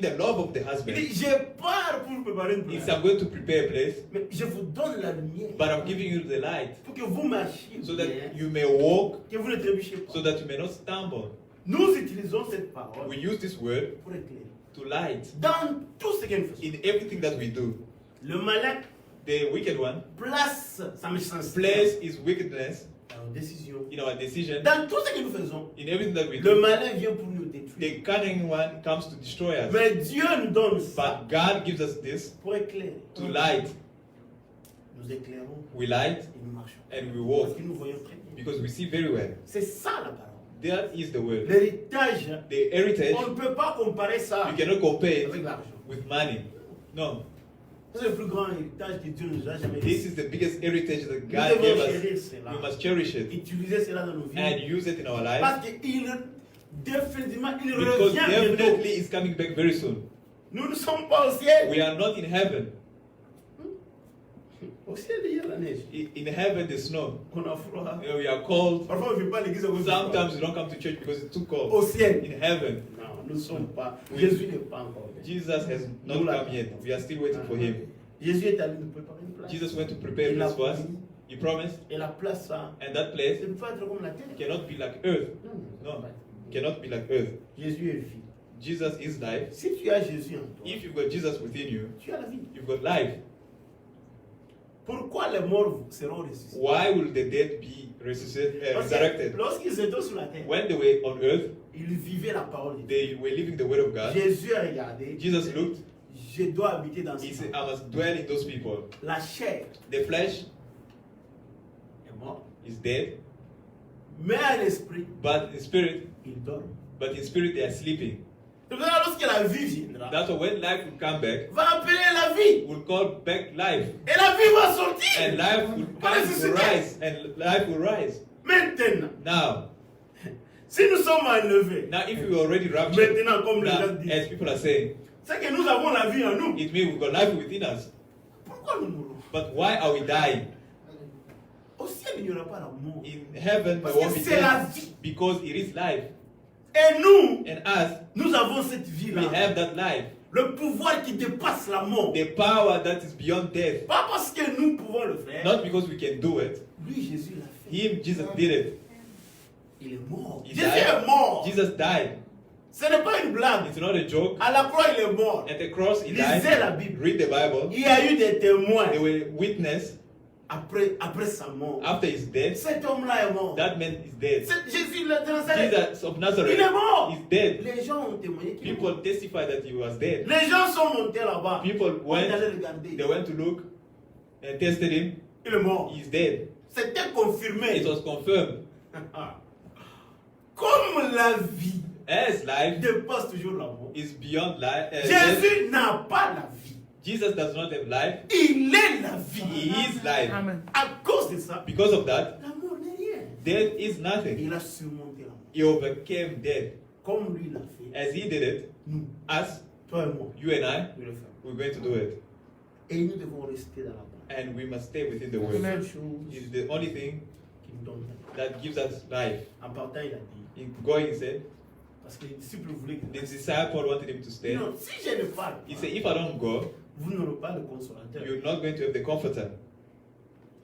the love of the il husband, dit, je pars pour préparer une is place. I'm going to prepare a place, Mais je vous donne la lumière but I'm giving you the light pour que vous marchiez so bien, that you may walk, que vous ne trébuchiez pas. so that you may not stumble. Nous utilisons cette parole We use this word pour éclairer. to light Dans tout ce que nous faisons. in everything that we do. Le malin The wicked one place sa méchanceté places his wickedness dans nos décisions. in our decision, Dans tout ce que nous faisons, in everything that we le do. malin vient pour nous détruire. The cunning one comes to destroy us. Mais Dieu nous donne ça But God gives us this pour éclairer. to light. Nous éclairons We light et nous marchons. and we Parce walk que nous voyons très bien. because we see very well. C'est ça la parole. That is the word. L'héritage, The heritage, on ne peut pas comparer ça you cannot compare avec it l'argent. with money. No. C'est le plus grand héritage que Dieu nous a jamais This donné. is the biggest heritage that Nous God devons gave chérir us. cela. We must cherish it Utiliser cela dans nos and vies. use it in our life Parce qu'il définitivement, il because revient bientôt. definitely it's coming back very soon. Nous ne sommes pas au ciel. We are not in heaven. Au ciel, il y a la neige. In heaven, there's snow. On a froid. We are cold. Parfois, on ne vient pas à l'église. à cause du froid. Sometimes we don't come to church because it's too Au cold. ciel. In heaven, Non, nous ne sommes pas. Oui. Jésus n'est pas encore venu. Jesus has not come yet. We are still waiting for him. Jésus est allé nous préparer une place. Jesus went to prepare a Il a place for us. promis. He promised, Et la place, ça, and that ça place ne peut pas être comme la terre. cannot be like earth. Non, No, cannot be like earth. Jésus est vie. Jesus is life. Si tu as Jésus en toi, If you've got Jesus within you, tu as la vie. you've got life. Pourquoi les morts seront ressuscités? Why will the dead be Parce que resurrected? lorsqu'ils étaient sur la terre, When they were on earth, ils vivaient la parole de Dieu. they were living the word of God. Jésus a regardé. Jesus looked, Je dois habiter dans he ce said, monde. I must dwell in those people. La chair The flesh est morte. is dead, Mais à l'esprit, but in spirit, il dort. they are sleeping. C'est pour ça que lorsque la vie viendra, That's why when life will come back, va appeler la vie. we'll call back life. Et la vie va sortir. And life will Va come to ressusciter. rise. And life will rise. Maintenant, Now, si nous sommes enlevés, now if we already raptured, maintenant comme les now, gens disent, as people are saying, c'est que nous avons la vie en nous. it means we've got life within us. Pourquoi nous mourons? But why are we dying? Au ciel, il n'y aura pas la mort. In heaven, Parce there que won't be c'est la death vie. because it is life. Et nous, And us, nous avons cette we vie-là. have that life. Le pouvoir qui dépasse la mort. The power that is beyond death. Pas parce que nous pouvons le faire. Not because we can do it. Lui, Jésus l'a fait. Him, Jesus did it. Il est mort. He Jésus died. est mort. Jesus died. Ce n'est pas une blague. It's not a joke. À la croix, il est mort. At the cross, he Lisez la died. Bible. Read the Bible. Il y a eu des témoins. They were witness. après sa mort. After his death, Cet homme-là est mort. that man is dead. Jésus de Nazareth, Jesus of il Nazareth est mort. is dead. Les gens ont témoigné qu'il est mort. People testify that he was dead. Les gens sont montés là-bas. People On est allé went, regarder. they went to look and tested him. Il est mort. He's dead. C'était confirmé. It was confirmed. Comme la vie As life dépasse toujours la mort, is beyond life, death, Jésus n'a pas la vie. Jesus does not have life. Il est la He vie. is life. Amen. À cause de ça, Because of that, la mort n'est rien. death is nothing. Il a surmonté la mort. He overcame death. Comme lui l'a fait. As he did it, Nous, us, toi et moi, you and I, nous le faisons. we're going to do it. Et nous devons rester dans la mort. And we must stay within the C'est word. la Amen. seule chose It's the only thing qui nous donne la vie. that gives us life. En partant, il a dit, In going, he said, parce que les disciples voulaient que the disciple wanted him to stay. non, si je ne parle He pas, said, if I don't go, vous n'aurez pas le consolateur. you're not going to have the comforter.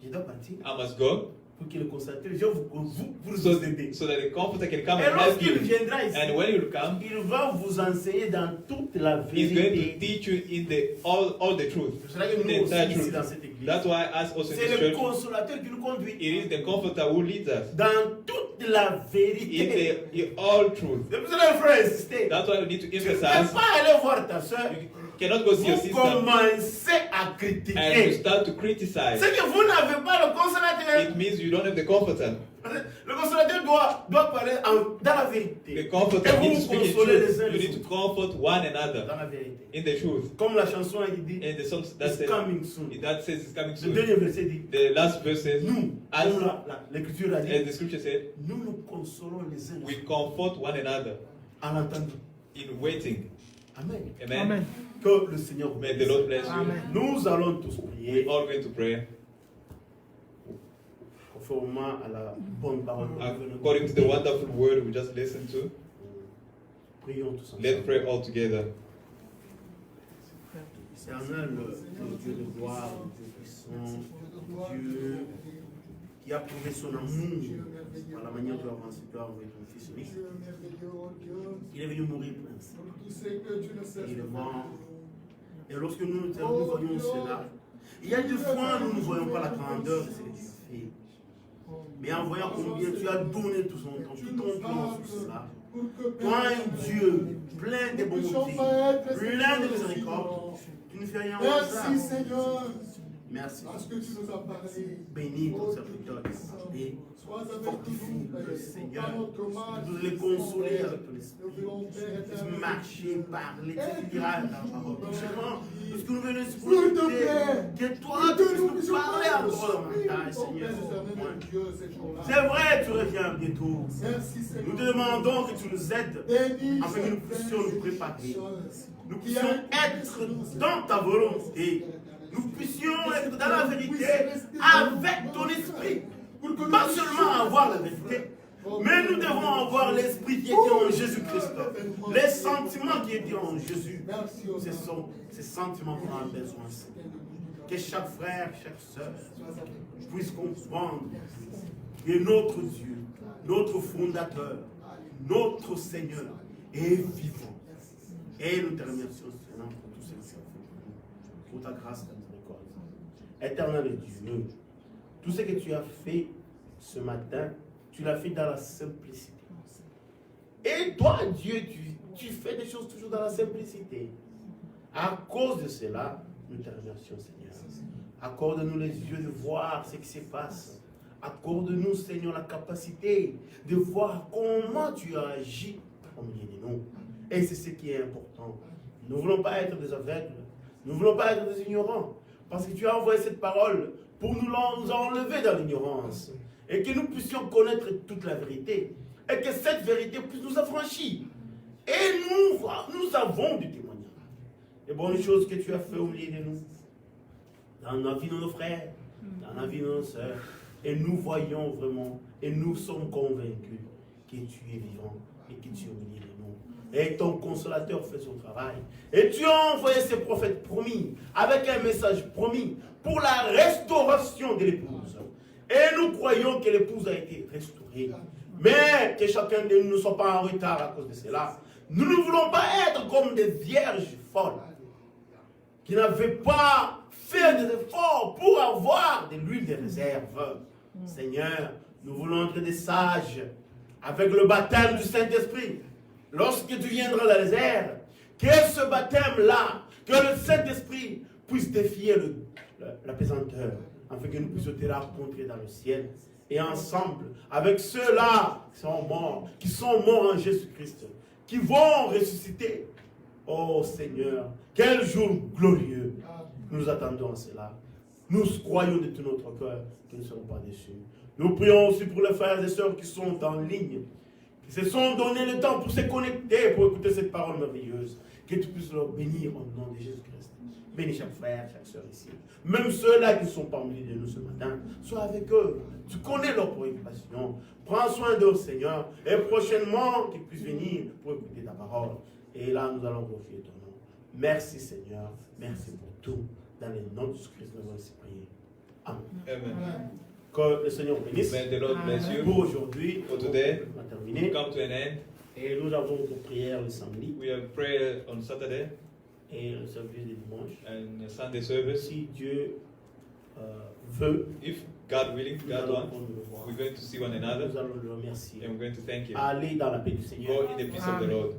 Je dois partir I must go pour que le consolateur, je vous so, aider. so that the comforter can come Et and help lorsqu'il you. viendra ici, And when he will come, il va vous enseigner dans toute la he's going to vérité. teach you in the all the truth. C'est pour cela que The nous aussi entire ici truth. dans cette église, That's why us also in c'est this le church, consolateur qui nous conduit it is the comforter who leads us dans toute la vérité. in all truth. C'est pour cela que frère insister. That's why we need to Tu ne peux emphasize. pas aller voir ta soeur. You cannot go see your Vous sister commencez à and you critiquer. start to criticize. C'est que vous n'avez pas le consolateur. It means you don't have the comforter. Le consolateur doit parler dans la vérité. The comforter Et needs vous to speak in consoler les truth. uns You les need to autres comfort one dans another la vérité. in the truth. Comme la chanson a dit, And the song that it's says, coming soon. that says it's coming Le soon. dernier verset dit, The last verse says, nous, as, comme l'écriture a as dit, the scripture said, nous nous consolons les uns les we autres comfort one another en l'entendant. in waiting. Amen. Amen. Amen. Que le Seigneur vous May the bénisse. Lord bless you. Amen. Nous allons tous We're prier all going to pray conformément à la bonne parole. according to the wonderful word we just listened to. Prions tous Let's ensemble. pray all together. Éternel, le Dieu de gloire, Dieu puissant, Dieu qui a prouvé son amour par la manière dont tu as envoyé ton fils unique. Il est venu mourir pour ainsi. Il est mort. Et lorsque nous voyons cela, il y a des fois nous ne voyons pas la grandeur de ce que tu as fait. Mais en voyant combien tu as donné tout ton temps sur cela, toi, un Dieu plein de bonté, plein de miséricorde, tu ne fais rien au hasard. Merci Seigneur, Merci. parce que tu nous as parlé. Bénis ton serviteur qui a parlé. Sois avec Fortifie nous, le Père. Seigneur. Dans notre marche, Nous les consoler avec ton nous esprit. voulons, Père éternel, Marcher, parler, tu diras ta parole. Tout simplement, parce que nous venons ici pour S'il te écouter, plaît, que toi, que tu nous puisses puissions nous parler parler encore aussi. davantage, Oh, Père Seigneur. éternel, Dieu, ces jours-là. C'est vrai, tu reviens bientôt. Merci Seigneur. Nous te demandons que tu nous aides Bénis, afin que nous puissions nous bénis, préparer. Nous Qui a puissions être dans ta volonté. Nous puissions être dans la vérité avec ton esprit. Pas seulement avoir la vérité, mais nous devons avoir l'esprit qui était en Jésus-Christ. Les sentiments qui étaient en Jésus. Ce sont ces sentiments qu'on a besoin. Que chaque frère, chaque soeur puisse comprendre que notre Dieu, notre fondateur, notre Seigneur est vivant. Et nous te remercions, Seigneur, pour tout ce que tu as fait pour ta grâce et ta miséricorde. Éternel Dieu, tout ce que tu as fait ce matin, tu l'as fait dans la simplicité. Et toi, Dieu, tu fais des choses toujours dans la simplicité. À cause de cela, nous te remercions, Seigneur. Accorde-nous les yeux de voir ce qui se passe. Accorde-nous, Seigneur, la capacité de voir comment tu as agi au milieu de nous. Et c'est ce qui est important. Nous ne voulons pas être des aveugles. Nous ne voulons pas être des ignorants. Parce que tu as envoyé cette parole pour nous enlever dans l'ignorance. Et que nous puissions connaître toute la vérité. Et que cette vérité puisse nous affranchir. Et nous avons du témoignage. Les bonnes choses que tu as fait au milieu de nous. Dans la vie de nos frères. Dans la vie de nos sœurs. Et nous voyons vraiment. Et nous sommes convaincus que tu es vivant. Et que tu es au milieu de nous. Et ton consolateur fait son travail. Et tu as envoyé ces prophètes promis, avec un message promis, pour la restauration de l'épouse. Et nous croyons que l'épouse a été restaurée. Mais que chacun de nous ne soit pas en retard à cause de cela. Nous ne voulons pas être comme des vierges folles, qui n'avaient pas faire des efforts pour avoir de l'huile de réserve. Seigneur, nous voulons être des sages avec le baptême du Saint-Esprit. Lorsque tu viendras à la réserve, que ce baptême-là, que le Saint-Esprit puisse défier la pesanteur, afin que nous puissions te rencontrer dans le ciel. Et ensemble, avec ceux-là qui sont morts en Jésus-Christ, qui vont ressusciter. Oh Seigneur, quel jour glorieux. Nous attendons à cela. Nous croyons de tout notre cœur que nous ne serons pas déçus. Nous prions aussi pour les frères et sœurs qui sont en ligne, qui se sont donné le temps pour se connecter, pour écouter cette parole merveilleuse. Que tu puisses leur bénir au nom de Jésus-Christ. Bénis chaque frère, chaque sœur ici. Même ceux-là qui sont parmi de nous ce matin, sois avec eux. Tu connais leurs préoccupations. Prends soin d'eux, Seigneur. Et prochainement, qu'ils puissent venir pour écouter ta parole. Et là, nous allons confier ton nom. Merci, Seigneur. Merci pour tout. Dans le nom de Jésus-Christ, nous allons prier. Amen. Amen. Que le Seigneur bénisse. May the Lord bless you. Pour aujourd'hui, For today, on va terminer. come to an end. Et nous avons notre prière le samedi We have prayer on Saturday et le service du dimanche. and a Sunday service. Si Dieu veut, If God willing, nous God allons wants, nous voir. we're going to see one another Nous allons le remercier. and we're going to thank Him. Allez dans la paix du Go Seigneur. in the peace of the Lord.